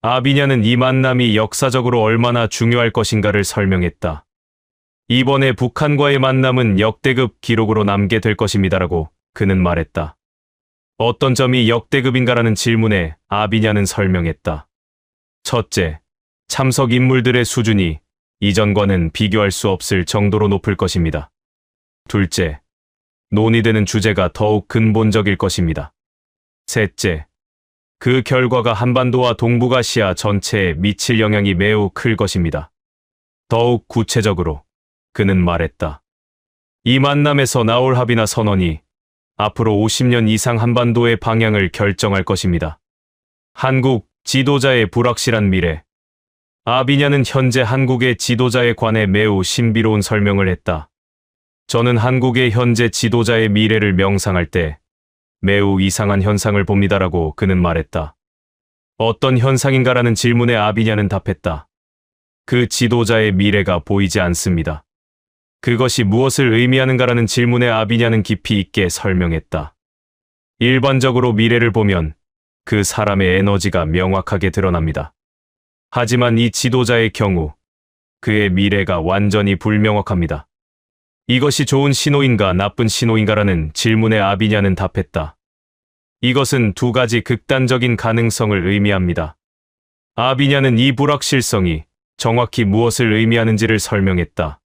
B: 아비냐는 이 만남이 역사적으로 얼마나 중요할 것인가를 설명했다. 이번에 북한과의 만남은 역대급 기록으로 남게 될 것입니다라고 그는 말했다. 어떤 점이 역대급인가라는 질문에 아비냐는 설명했다. 첫째, 참석 인물들의 수준이 이전과는 비교할 수 없을 정도로 높을 것입니다. 둘째, 논의되는 주제가 더욱 근본적일 것입니다. 셋째, 그 결과가 한반도와 동북아시아 전체에 미칠 영향이 매우 클 것입니다. 더욱 구체적으로 그는 말했다. 이 만남에서 나올 합의나 선언이 앞으로 50년 이상 한반도의 방향을 결정할 것입니다. 한국 지도자의 불확실한 미래. 아비냐는 현재 한국의 지도자에 관해 매우 신비로운 설명을 했다. 저는 한국의 현재 지도자의 미래를 명상할 때 매우 이상한 현상을 봅니다라고 그는 말했다. 어떤 현상인가라는 질문에 아비냐는 답했다. 그 지도자의 미래가 보이지 않습니다. 그것이 무엇을 의미하는가라는 질문에 아비냐는 깊이 있게 설명했다. 일반적으로 미래를 보면 그 사람의 에너지가 명확하게 드러납니다. 하지만 이 지도자의 경우 그의 미래가 완전히 불명확합니다. 이것이 좋은 신호인가 나쁜 신호인가라는 질문에 아비냐는 답했다. 이것은 두 가지 극단적인 가능성을 의미합니다. 아비냐는 이 불확실성이 정확히 무엇을 의미하는지를 설명했다.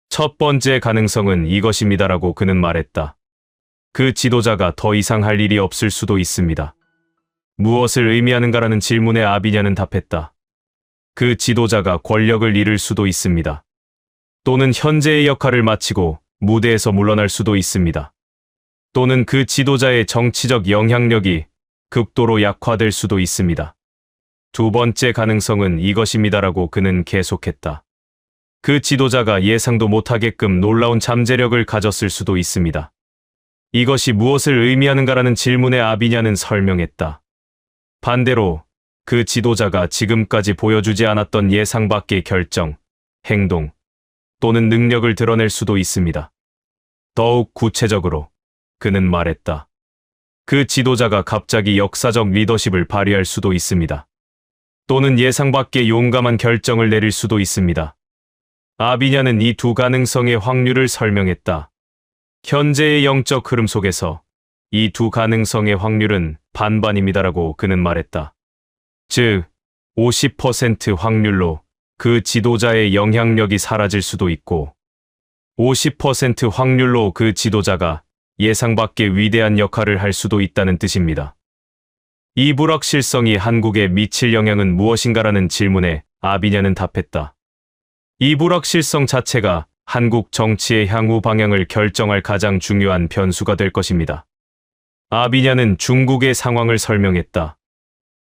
B: 첫 번째 가능성은 이것입니다라고 그는 말했다. 그 지도자가 더 이상 할 일이 없을 수도 있습니다. 무엇을 의미하는가라는 질문에 아비냐는 답했다. 그 지도자가 권력을 잃을 수도 있습니다. 또는 현재의 역할을 마치고 무대에서 물러날 수도 있습니다. 또는 그 지도자의 정치적 영향력이 극도로 약화될 수도 있습니다. 두 번째 가능성은 이것입니다라고 그는 계속했다. 그 지도자가 예상도 못하게끔 놀라운 잠재력을 가졌을 수도 있습니다. 이것이 무엇을 의미하는가라는 질문에 아비냐는 설명했다. 반대로 그 지도자가 지금까지 보여주지 않았던 예상 밖의 결정, 행동 또는 능력을 드러낼 수도 있습니다. 더욱 구체적으로 그는 말했다. 그 지도자가 갑자기 역사적 리더십을 발휘할 수도 있습니다. 또는 예상 밖의 용감한 결정을 내릴 수도 있습니다. 아비냐는 이 두 가능성의 확률을 설명했다. 현재의 영적 흐름 속에서 이 두 가능성의 확률은 반반입니다라고 그는 말했다. 즉, 50% 확률로 그 지도자의 영향력이 사라질 수도 있고 50% 확률로 그 지도자가 예상 밖의 위대한 역할을 할 수도 있다는 뜻입니다. 이 불확실성이 한국에 미칠 영향은 무엇인가라는 질문에 아비냐는 답했다. 이 불확실성 자체가 한국 정치의 향후 방향을 결정할 가장 중요한 변수가 될 것입니다. 아비냐는 중국의 상황을 설명했다.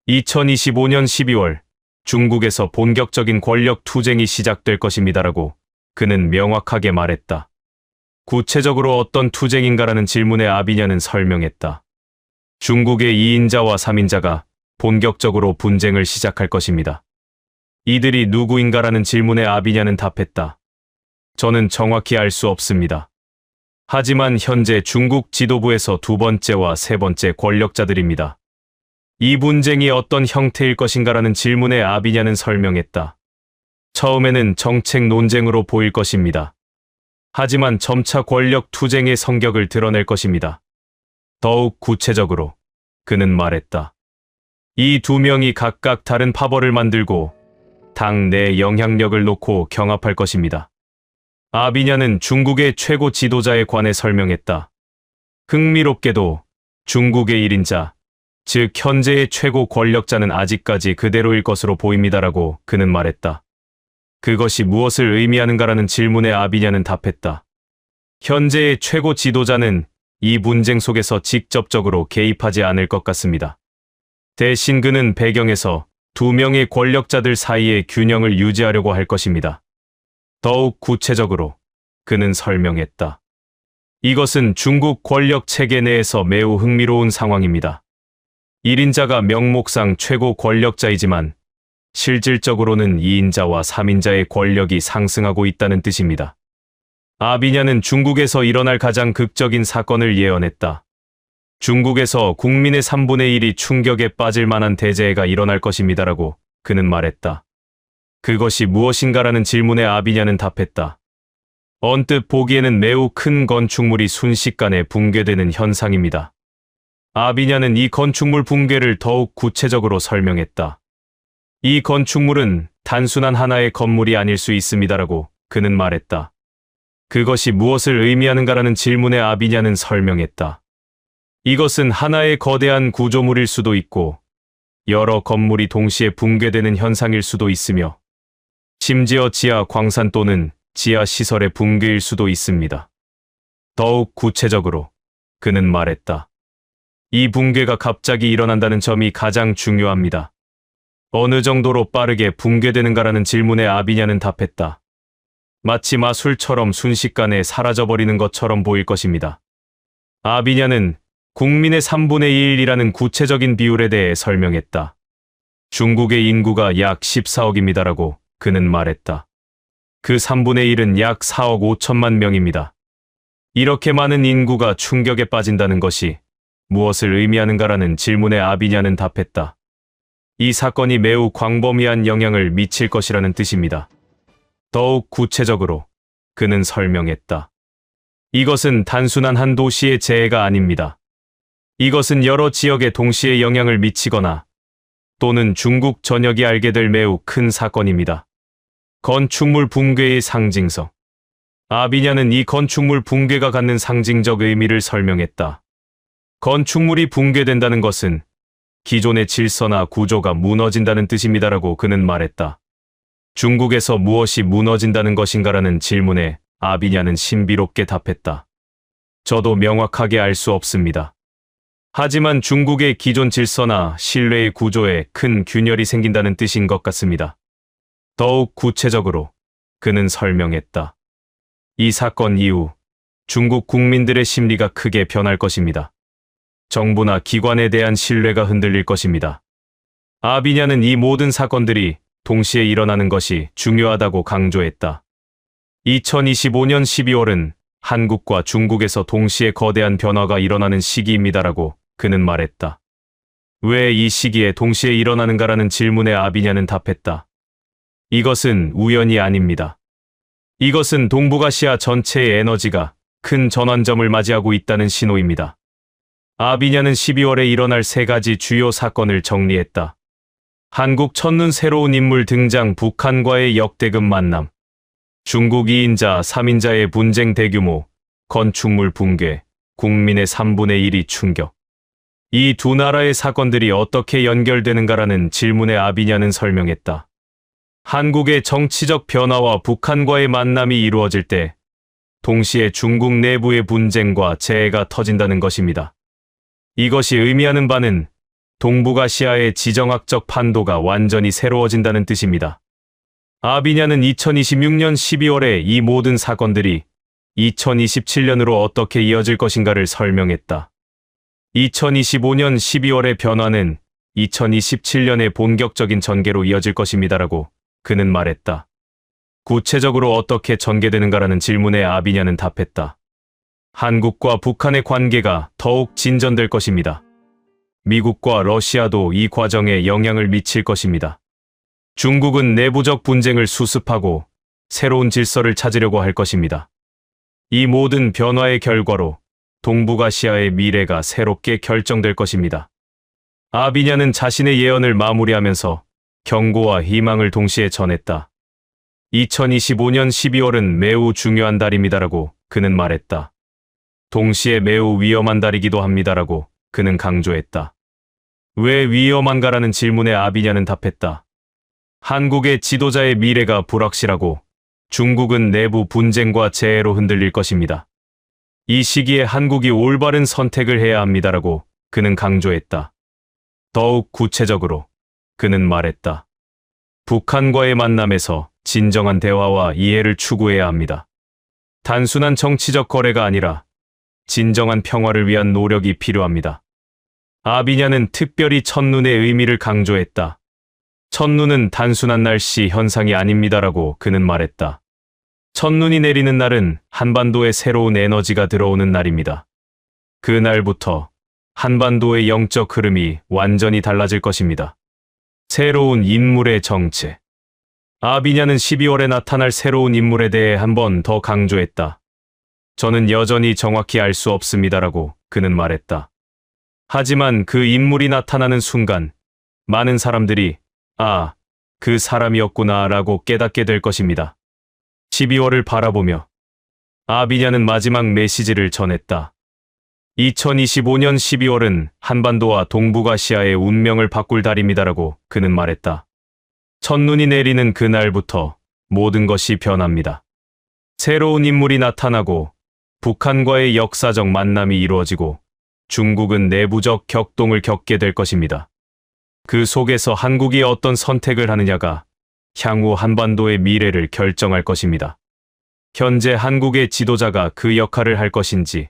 B: 2025년 12월 중국에서 본격적인 권력 투쟁이 시작될 것입니다라고 그는 명확하게 말했다. 구체적으로 어떤 투쟁인가라는 질문에 아비냐는 설명했다. 중국의 2인자와 3인자가 본격적으로 분쟁을 시작할 것입니다. 이들이 누구인가라는 질문에 아비냐는 답했다. 저는 정확히 알 수 없습니다. 하지만 현재 중국 지도부에서 두 번째와 세 번째 권력자들입니다. 이 분쟁이 어떤 형태일 것인가라는 질문에 아비냐는 설명했다. 처음에는 정책 논쟁으로 보일 것입니다. 하지만 점차 권력 투쟁의 성격을 드러낼 것입니다. 더욱 구체적으로 그는 말했다. 이 두 명이 각각 다른 파벌을 만들고 당 내 영향력을 놓고 경합할 것입니다. 아비냐는 중국의 최고 지도자에 관해 설명했다. 흥미롭게도 중국의 1인자, 즉 현재의 최고 권력자는 아직까지 그대로일 것으로 보입니다라고 그는 말했다. 그것이 무엇을 의미하는가라는 질문에 아비냐는 답했다. 현재의 최고 지도자는 이 분쟁 속에서 직접적으로 개입하지 않을 것 같습니다. 대신 그는 배경에서 두 명의 권력자들 사이의 균형을 유지하려고 할 것입니다. 더욱 구체적으로 그는 설명했다. 이것은 중국 권력 체계 내에서 매우 흥미로운 상황입니다. 1인자가 명목상 최고 권력자이지만 실질적으로는 2인자와 3인자의 권력이 상승하고 있다는 뜻입니다. 아비냐는 중국에서 일어날 가장 극적인 사건을 예언했다. 중국에서 국민의 3분의 1이 충격에 빠질 만한 대재해가 일어날 것입니다라고 그는 말했다. 그것이 무엇인가라는 질문에 아비냐는 답했다. 언뜻 보기에는 매우 큰 건축물이 순식간에 붕괴되는 현상입니다. 아비냐는 이 건축물 붕괴를 더욱 구체적으로 설명했다. 이 건축물은 단순한 하나의 건물이 아닐 수 있습니다라고 그는 말했다. 그것이 무엇을 의미하는가라는 질문에 아비냐는 설명했다. 이것은 하나의 거대한 구조물일 수도 있고 여러 건물이 동시에 붕괴되는 현상일 수도 있으며 심지어 지하 광산 또는 지하 시설의 붕괴일 수도 있습니다. 더욱 구체적으로 그는 말했다. 이 붕괴가 갑자기 일어난다는 점이 가장 중요합니다. 어느 정도로 빠르게 붕괴되는가라는 질문에 아비냐는 답했다. 마치 마술처럼 순식간에 사라져버리는 것처럼 보일 것입니다. 아비냐는 국민의 3분의 1이라는 구체적인 비율에 대해 설명했다. 중국의 인구가 약 14억입니다라고 그는 말했다. 그 3분의 1은 약 4억 5천만 명입니다. 이렇게 많은 인구가 충격에 빠진다는 것이 무엇을 의미하는가라는 질문에 아비냐는 답했다. 이 사건이 매우 광범위한 영향을 미칠 것이라는 뜻입니다. 더욱 구체적으로 그는 설명했다. 이것은 단순한 한 도시의 재해가 아닙니다. 이것은 여러 지역에 동시에 영향을 미치거나 또는 중국 전역이 알게 될 매우 큰 사건입니다. 건축물 붕괴의 상징성. 아비냐는 이 건축물 붕괴가 갖는 상징적 의미를 설명했다. 건축물이 붕괴된다는 것은 기존의 질서나 구조가 무너진다는 뜻입니다라고 그는 말했다. 중국에서 무엇이 무너진다는 것인가라는 질문에 아비냐는 신비롭게 답했다. 저도 명확하게 알 수 없습니다. 하지만 중국의 기존 질서나 신뢰의 구조에 큰 균열이 생긴다는 뜻인 것 같습니다. 더욱 구체적으로 그는 설명했다. 이 사건 이후 중국 국민들의 심리가 크게 변할 것입니다. 정부나 기관에 대한 신뢰가 흔들릴 것입니다. 아비냐는 이 모든 사건들이 동시에 일어나는 것이 중요하다고 강조했다. 2025년 12월은 한국과 중국에서 동시에 거대한 변화가 일어나는 시기입니다라고 그는 말했다. 왜 이 시기에 동시에 일어나는가라는 질문에 아비냐는 답했다. 이것은 우연이 아닙니다. 이것은 동북아시아 전체의 에너지가 큰 전환점을 맞이하고 있다는 신호입니다. 아비냐는 12월에 일어날 세 가지 주요 사건을 정리했다. 한국 첫눈 새로운 인물 등장, 북한과의 역대급 만남, 중국 2인자, 3인자의 분쟁 대규모, 건축물 붕괴, 국민의 3분의 1이 충격. 이 두 나라의 사건들이 어떻게 연결되는가라는 질문에 아비냐는 설명했다. 한국의 정치적 변화와 북한과의 만남이 이루어질 때 동시에 중국 내부의 분쟁과 재해가 터진다는 것입니다. 이것이 의미하는 바는 동북아시아의 지정학적 판도가 완전히 새로워진다는 뜻입니다. 아비냐는 2026년 12월에 이 모든 사건들이 2027년으로 어떻게 이어질 것인가를 설명했다. 2025년 12월의 변화는 2027년의 본격적인 전개로 이어질 것입니다라고 그는 말했다. 구체적으로 어떻게 전개되는가라는 질문에 아비냐는 답했다. 한국과 북한의 관계가 더욱 진전될 것입니다. 미국과 러시아도 이 과정에 영향을 미칠 것입니다. 중국은 내부적 분쟁을 수습하고 새로운 질서를 찾으려고 할 것입니다. 이 모든 변화의 결과로 동북아시아의 미래가 새롭게 결정될 것입니다. 아비냐는 자신의 예언을 마무리하면서 경고와 희망을 동시에 전했다. 2025년 12월은 매우 중요한 달입니다라고 그는 말했다. 동시에 매우 위험한 달이기도 합니다라고 그는 강조했다. 왜 위험한가라는 질문에 아비냐는 답했다. 한국의 지도자의 미래가 불확실하고 중국은 내부 분쟁과 재해로 흔들릴 것입니다. 이 시기에 한국이 올바른 선택을 해야 합니다라고 그는 강조했다. 더욱 구체적으로 그는 말했다. 북한과의 만남에서 진정한 대화와 이해를 추구해야 합니다. 단순한 정치적 거래가 아니라 진정한 평화를 위한 노력이 필요합니다. 아비냐는 특별히 첫눈의 의미를 강조했다. 첫눈은 단순한 날씨 현상이 아닙니다라고 그는 말했다. 첫눈이 내리는 날은 한반도에 새로운 에너지가 들어오는 날입니다. 그날부터 한반도의 영적 흐름이 완전히 달라질 것입니다. 새로운 인물의 정체. 아비냐는 12월에 나타날 새로운 인물에 대해 한 번 더 강조했다. 저는 여전히 정확히 알 수 없습니다라고 그는 말했다. 하지만 그 인물이 나타나는 순간 많은 사람들이 그 사람이었구나라고 깨닫게 될 것입니다. 12월을 바라보며 아비냐는 마지막 메시지를 전했다. 2025년 12월은 한반도와 동북아시아의 운명을 바꿀 달입니다라고 그는 말했다. 첫눈이 내리는 그날부터 모든 것이 변합니다. 새로운 인물이 나타나고 북한과의 역사적 만남이 이루어지고 중국은 내부적 격동을 겪게 될 것입니다. 그 속에서 한국이 어떤 선택을 하느냐가 향후 한반도의 미래를 결정할 것입니다. 현재 한국의 지도자가 그 역할을 할 것인지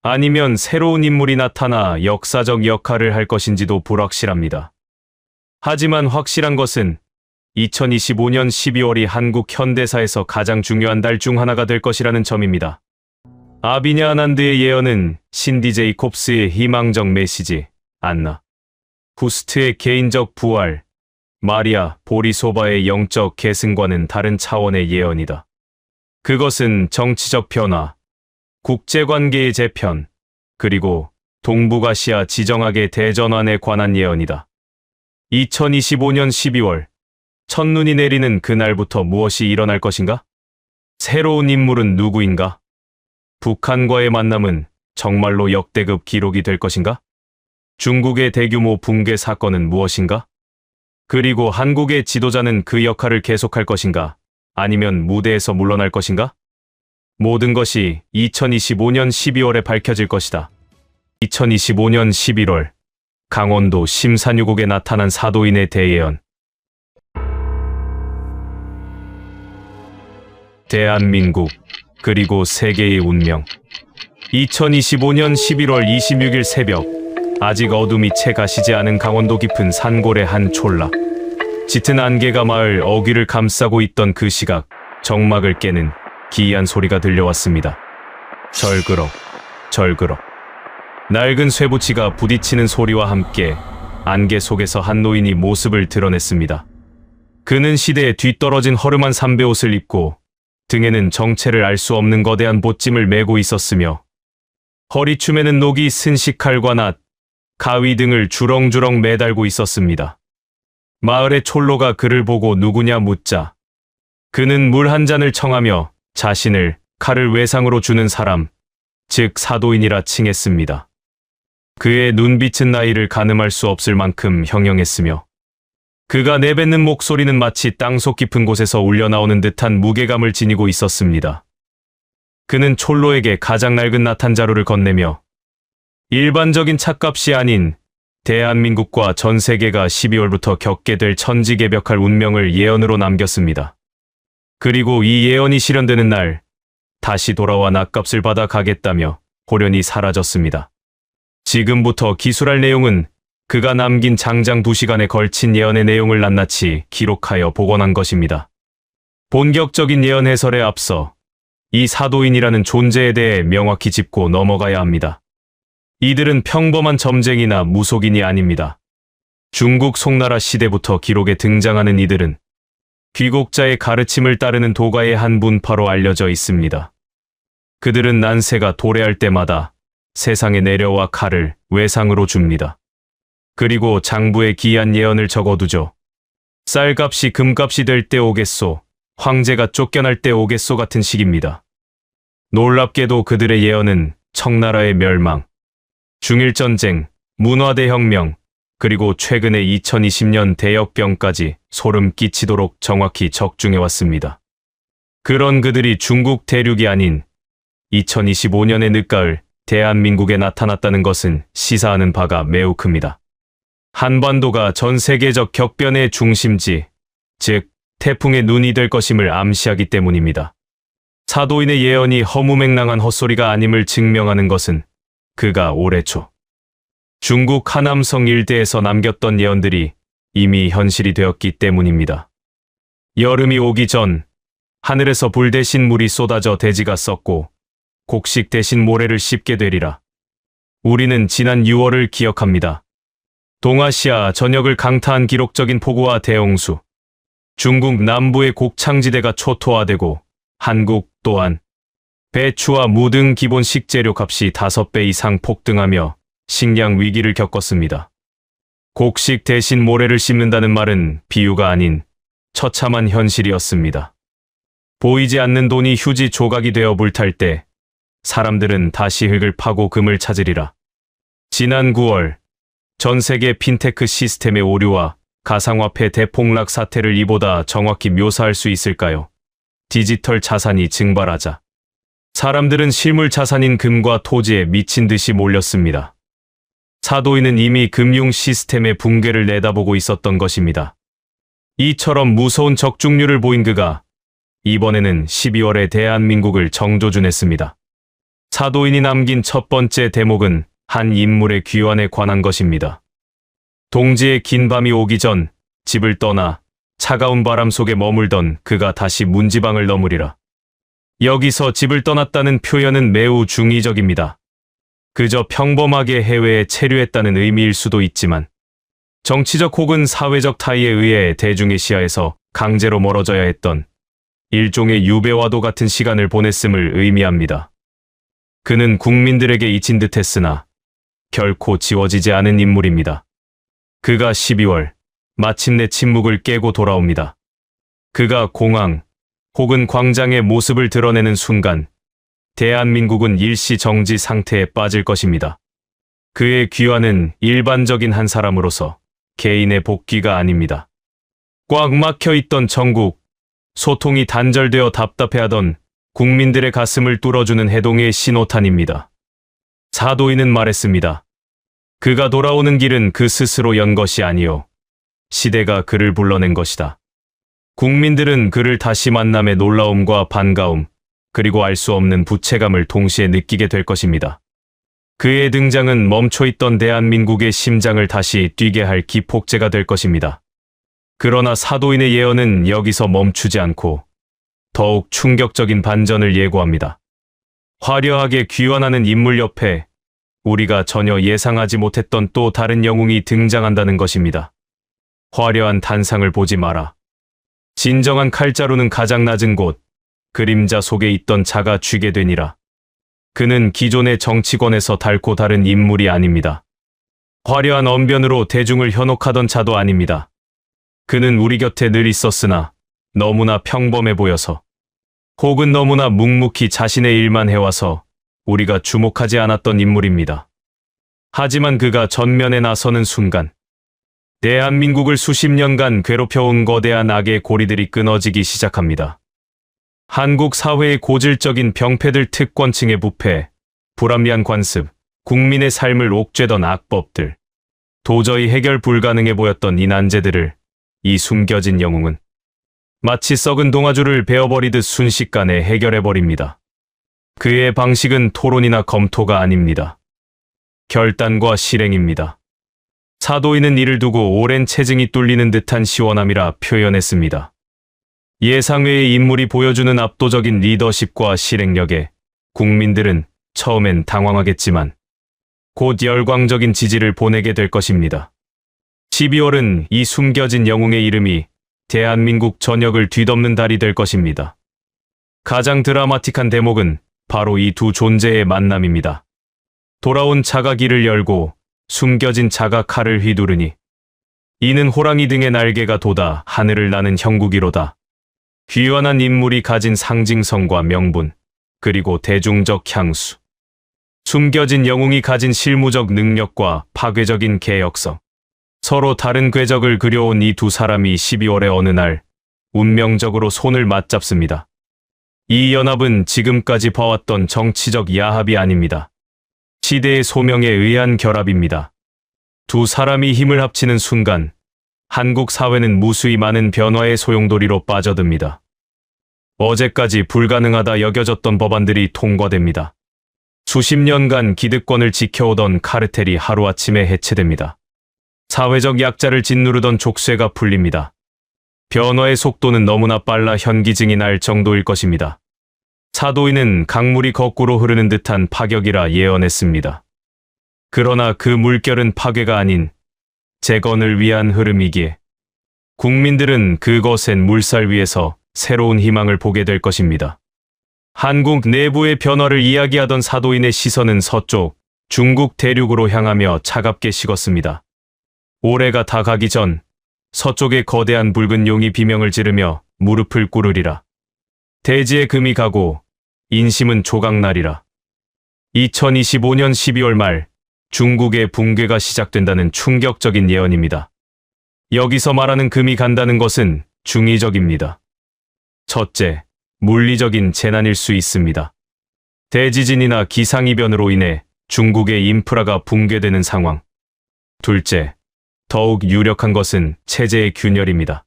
B: 아니면 새로운 인물이 나타나 역사적 역할을 할 것인지도 불확실합니다. 하지만 확실한 것은 2025년 12월이 한국 현대사에서 가장 중요한 달 중 하나가 될 것이라는 점입니다. 아비냐 아난드의 예언은 신디 제이콥스의 희망적 메시지, 안나 후스트의 개인적 부활, 마리아 보리소바의 영적 계승과는 다른 차원의 예언이다. 그것은 정치적 변화, 국제관계의 재편, 그리고 동북아시아 지정학의 대전환에 관한 예언이다. 2025년 12월, 첫눈이 내리는 그날부터 무엇이 일어날 것인가? 새로운 인물은 누구인가? 북한과의 만남은 정말로 역대급 기록이 될 것인가? 중국의 대규모 붕괴 사건은 무엇인가? 그리고 한국의 지도자는 그 역할을 계속할 것인가? 아니면 무대에서 물러날 것인가? 모든 것이 2025년 12월에 밝혀질 것이다. 2025년 11월, 강원도 심산유곡에 나타난 사도인의 대예언. 대한민국, 그리고 세계의 운명. 2025년 11월 26일 새벽, 아직 어둠이 채 가시지 않은 강원도 깊은 산골의 한 촌락. 짙은 안개가 마을 어귀를 감싸고 있던 그 시각, 정막을 깨는 기이한 소리가 들려왔습니다. 절그럭, 절그럭. 낡은 쇠붙이가 부딪히는 소리와 함께 안개 속에서 한 노인이 모습을 드러냈습니다. 그는 시대에 뒤떨어진 허름한 삼배옷을 입고 등에는 정체를 알 수 없는 거대한 보찜을 메고 있었으며 허리춤에는 녹이 쓴 식칼과 낫, 가위 등을 주렁주렁 매달고 있었습니다. 마을의 촐로가 그를 보고 누구냐 묻자 그는 물 한 잔을 청하며 자신을 칼을 외상으로 주는 사람, 즉 사도인이라 칭했습니다. 그의 눈빛은 나이를 가늠할 수 없을 만큼 형형했으며 그가 내뱉는 목소리는 마치 땅속 깊은 곳에서 울려나오는 듯한 무게감을 지니고 있었습니다. 그는 촐로에게 가장 낡은 나탄 자루를 건네며 일반적인 찻값이 아닌 대한민국과 전 세계가 12월부터 겪게 될 천지개벽할 운명을 예언으로 남겼습니다. 그리고 이 예언이 실현되는 날, 다시 돌아와 낫값을 받아 가겠다며 호련히 사라졌습니다. 지금부터 기술할 내용은 그가 남긴 장장 2시간에 걸친 예언의 내용을 낱낱이 기록하여 복원한 것입니다. 본격적인 예언 해설에 앞서 이 사도인이라는 존재에 대해 명확히 짚고 넘어가야 합니다. 이들은 평범한 점쟁이나 무속인이 아닙니다. 중국 송나라 시대부터 기록에 등장하는 이들은 귀국자의 가르침을 따르는 도가의 한 분파로 알려져 있습니다. 그들은 난세가 도래할 때마다 세상에 내려와 칼을 외상으로 줍니다. 그리고 장부에 기이한 예언을 적어두죠. 쌀값이 금값이 될 때 오겠소, 황제가 쫓겨날 때 오겠소 같은 식입니다. 놀랍게도 그들의 예언은 청나라의 멸망, 중일전쟁, 문화대혁명, 그리고 최근의 2020년 대역병까지 소름 끼치도록 정확히 적중해왔습니다. 그런 그들이 중국 대륙이 아닌 2025년의 늦가을 대한민국에 나타났다는 것은 시사하는 바가 매우 큽니다. 한반도가 전 세계적 격변의 중심지, 즉 태풍의 눈이 될 것임을 암시하기 때문입니다. 사도인의 예언이 허무맹랑한 헛소리가 아님을 증명하는 것은 그가 올해 초 중국 하남성 일대에서 남겼던 예언들이 이미 현실이 되었기 때문입니다. 여름이 오기 전 하늘에서 불 대신 물이 쏟아져 대지가 썩고 곡식 대신 모래를 씹게 되리라. 우리는 지난 6월을 기억합니다. 동아시아 전역을 강타한 기록적인 폭우와 대홍수, 중국 남부의 곡창지대가 초토화되고 한국 또한 배추와 무 등 기본 식재료 값이 5배 이상 폭등하며 식량 위기를 겪었습니다. 곡식 대신 모래를 씹는다는 말은 비유가 아닌 처참한 현실이었습니다. 보이지 않는 돈이 휴지 조각이 되어 불탈 때 사람들은 다시 흙을 파고 금을 찾으리라. 지난 9월 전 세계 핀테크 시스템의 오류와 가상화폐 대폭락 사태를 이보다 정확히 묘사할 수 있을까요? 디지털 자산이 증발하자 사람들은 실물 자산인 금과 토지에 미친 듯이 몰렸습니다. 사도인은 이미 금융 시스템의 붕괴를 내다보고 있었던 것입니다. 이처럼 무서운 적중률을 보인 그가 이번에는 12월에 대한민국을 정조준했습니다. 사도인이 남긴 첫 번째 대목은 한 인물의 귀환에 관한 것입니다. 동지의 긴 밤이 오기 전 집을 떠나 차가운 바람 속에 머물던 그가 다시 문지방을 넘으리라. 여기서 집을 떠났다는 표현은 매우 중의적입니다. 그저 평범하게 해외에 체류했다는 의미일 수도 있지만 정치적 혹은 사회적 타의에 의해 대중의 시야에서 강제로 멀어져야 했던 일종의 유배와도 같은 시간을 보냈음을 의미합니다. 그는 국민들에게 잊힌 듯했으나 결코 지워지지 않은 인물입니다. 그가 12월 마침내 침묵을 깨고 돌아옵니다. 그가 공항 혹은 광장의 모습을 드러내는 순간 대한민국은 일시 정지 상태에 빠질 것입니다. 그의 귀환은 일반적인 한 사람으로서 개인의 복귀가 아닙니다. 꽉 막혀 있던 전국, 소통이 단절되어 답답해하던 국민들의 가슴을 뚫어주는 해동의 신호탄입니다. 사도인은 말했습니다. 그가 돌아오는 길은 그 스스로 연 것이 아니요 시대가 그를 불러낸 것이다. 국민들은 그를 다시 만남의 놀라움과 반가움, 그리고 알 수 없는 부채감을 동시에 느끼게 될 것입니다. 그의 등장은 멈춰있던 대한민국의 심장을 다시 뛰게 할 기폭제가 될 것입니다. 그러나 사도인의 예언은 여기서 멈추지 않고 더욱 충격적인 반전을 예고합니다. 화려하게 귀환하는 인물 옆에 우리가 전혀 예상하지 못했던 또 다른 영웅이 등장한다는 것입니다. 화려한 단상을 보지 마라. 진정한 칼자루는 가장 낮은 곳, 그림자 속에 있던 자가 쥐게 되니라. 그는 기존의 정치권에서 달고 다른 인물이 아닙니다. 화려한 언변으로 대중을 현혹하던 자도 아닙니다. 그는 우리 곁에 늘 있었으나 너무나 평범해 보여서 혹은 너무나 묵묵히 자신의 일만 해와서 우리가 주목하지 않았던 인물입니다. 하지만 그가 전면에 나서는 순간 대한민국을 수십 년간 괴롭혀온 거대한 악의 고리들이 끊어지기 시작합니다. 한국 사회의 고질적인 병폐들 특권층의 부패, 불합리한 관습, 국민의 삶을 옥죄던 악법들, 도저히 해결 불가능해 보였던 이 난제들을 이 숨겨진 영웅은 마치 썩은 동아줄을 베어버리듯 순식간에 해결해버립니다. 그의 방식은 토론이나 검토가 아닙니다. 결단과 실행입니다. 사도인은 이를 두고 오랜 체증이 뚫리는 듯한 시원함이라 표현했습니다. 예상외의 인물이 보여주는 압도적인 리더십과 실행력에 국민들은 처음엔 당황하겠지만 곧 열광적인 지지를 보내게 될 것입니다. 12월은 이 숨겨진 영웅의 이름이 대한민국 전역을 뒤덮는 달이 될 것입니다. 가장 드라마틱한 대목은 바로 이 두 존재의 만남입니다. 돌아온 차가 길을 열고 숨겨진 차가 칼을 휘두르니 이는 호랑이 등의 날개가 돋아 하늘을 나는 형국이로다. 귀환한 인물이 가진 상징성과 명분, 그리고 대중적 향수. 숨겨진 영웅이 가진 실무적 능력과 파괴적인 개혁성. 서로 다른 궤적을 그려온 이 두 사람이 12월의 어느 날 운명적으로 손을 맞잡습니다. 이 연합은 지금까지 봐왔던 정치적 야합이 아닙니다. 시대의 소명에 의한 결합입니다. 두 사람이 힘을 합치는 순간 한국 사회는 무수히 많은 변화의 소용돌이로 빠져듭니다. 어제까지 불가능하다 여겨졌던 법안들이 통과됩니다. 수십 년간 기득권을 지켜오던 카르텔이 하루아침에 해체됩니다. 사회적 약자를 짓누르던 족쇄가 풀립니다. 변화의 속도는 너무나 빨라 현기증이 날 정도일 것입니다. 사도인은 강물이 거꾸로 흐르는 듯한 파격이라 예언했습니다. 그러나 그 물결은 파괴가 아닌 재건을 위한 흐름이기에 국민들은 그것엔 물살 위에서 새로운 희망을 보게 될 것입니다. 한국 내부의 변화를 이야기하던 사도인의 시선은 서쪽, 중국 대륙으로 향하며 차갑게 식었습니다. 올해가 다 가기 전 서쪽의 거대한 붉은 용이 비명을 지르며 무릎을 꿇으리라. 대지에 금이 가고 인심은 조각나리라. 2025년 12월 말 중국의 붕괴가 시작된다는 충격적인 예언입니다. 여기서 말하는 금이 간다는 것은 중의적입니다. 첫째, 물리적인 재난일 수 있습니다. 대지진이나 기상이변으로 인해 중국의 인프라가 붕괴되는 상황. 둘째, 더욱 유력한 것은 체제의 균열입니다.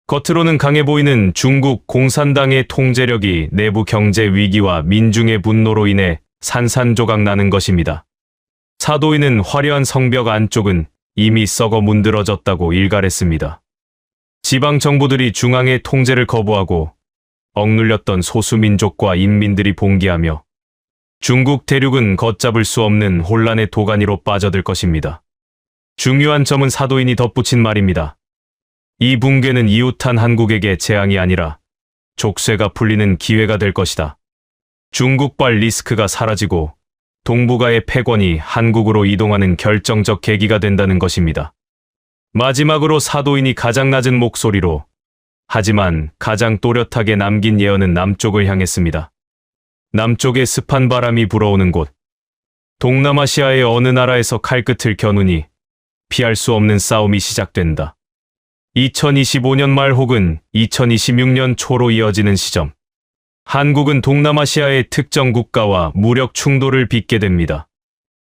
B: 겉으로는 강해 보이는 중국 공산당의 통제력이 내부 경제 위기와 민중의 분노로 인해 산산조각 나는 것입니다. 사도인은 화려한 성벽 안쪽은 이미 썩어 문드러졌다고 일갈했습니다. 지방 정부들이 중앙의 통제를 거부하고 억눌렸던 소수민족과 인민들이 봉기하며 중국 대륙은 걷잡을 수 없는 혼란의 도가니로 빠져들 것입니다. 중요한 점은 사도인이 덧붙인 말입니다. 이 붕괴는 이웃한 한국에게 재앙이 아니라 족쇄가 풀리는 기회가 될 것이다. 중국발 리스크가 사라지고 동북아의 패권이 한국으로 이동하는 결정적 계기가 된다는 것입니다. 마지막으로 사도인이 가장 낮은 목소리로 하지만 가장 또렷하게 남긴 예언은 남쪽을 향했습니다. 남쪽의 습한 바람이 불어오는 곳. 동남아시아의 어느 나라에서 칼끝을 겨누니 피할 수 없는 싸움이 시작된다. 2025년 말 혹은 2026년 초로 이어지는 시점. 한국은 동남아시아의 특정 국가와 무력 충돌을 빚게 됩니다.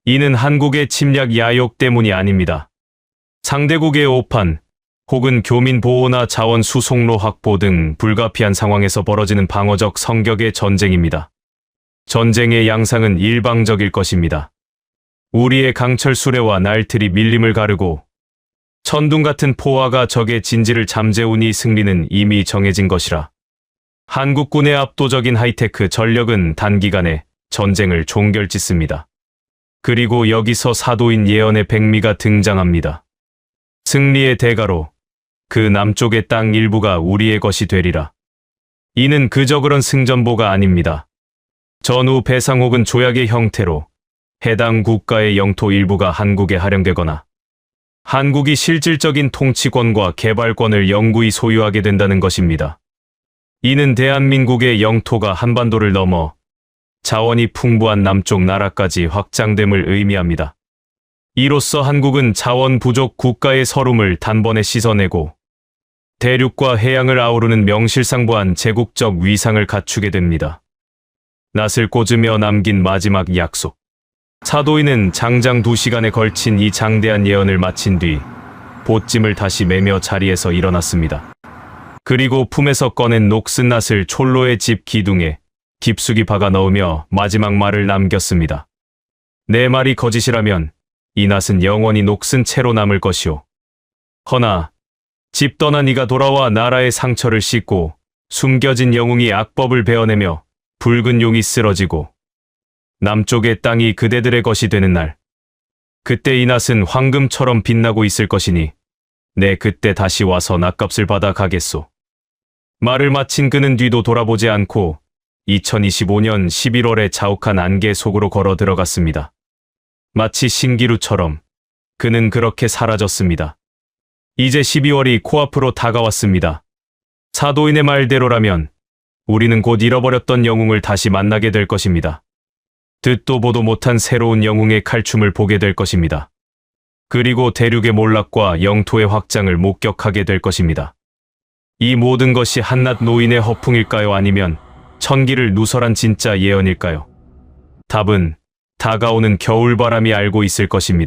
B: 이는 한국의 침략 야욕 때문이 아닙니다. 상대국의 오판, 혹은 교민 보호나 자원 수송로 확보 등 불가피한 상황에서 벌어지는 방어적 성격의 전쟁입니다. 전쟁의 양상은 일방적일 것입니다. 우리의 강철 수레와 날틀이 밀림을 가르고 천둥 같은 포화가 적의 진지를 잠재우니 승리는 이미 정해진 것이라. 한국군의 압도적인 하이테크 전력은 단기간에 전쟁을 종결짓습니다. 그리고 여기서 사도인 예언의 백미가 등장합니다. 승리의 대가로 그 남쪽의 땅 일부가 우리의 것이 되리라. 이는 그저 그런 승전보가 아닙니다. 전후 배상 혹은 조약의 형태로 해당 국가의 영토 일부가 한국에 할영되거나 한국이 실질적인 통치권과 개발권을 영구히 소유하게 된다는 것입니다. 이는 대한민국의 영토가 한반도를 넘어 자원이 풍부한 남쪽 나라까지 확장됨을 의미합니다. 이로써 한국은 자원 부족 국가의 서름을 단번에 씻어내고 대륙과 해양을 아우르는 명실상부한 제국적 위상을 갖추게 됩니다. 낯을 꽂으며 남긴 마지막 약속. 사도인은 장장 2시간에 걸친 이 장대한 예언을 마친 뒤 보찜을 다시 매며 자리에서 일어났습니다. 그리고 품에서 꺼낸 녹슨 낫을 촐로의 집 기둥에 깊숙이 박아 넣으며 마지막 말을 남겼습니다. 내 말이 거짓이라면 이 낫은 영원히 녹슨 채로 남을 것이오. 허나 집 떠난 이가 돌아와 나라의 상처를 씻고 숨겨진 영웅이 악법을 베어내며 붉은 용이 쓰러지고 남쪽의 땅이 그대들의 것이 되는 날, 그때 이 낫은 황금처럼 빛나고 있을 것이니 내 그때 다시 와서 낫값을 받아 가겠소. 말을 마친 그는 뒤도 돌아보지 않고 2025년 11월에 자욱한 안개 속으로 걸어 들어갔습니다. 마치 신기루처럼 그는 그렇게 사라졌습니다. 이제 12월이 코앞으로 다가왔습니다. 사도인의 말대로라면 우리는 곧 잃어버렸던 영웅을 다시 만나게 될 것입니다. 듣도 보도 못한 새로운 영웅의 칼춤을 보게 될 것입니다. 그리고 대륙의 몰락과 영토의 확장을 목격하게 될 것입니다. 이 모든 것이 한낱 노인의 허풍일까요? 아니면 천기를 누설한 진짜 예언일까요? 답은 다가오는 겨울바람이 알고 있을 것입니다.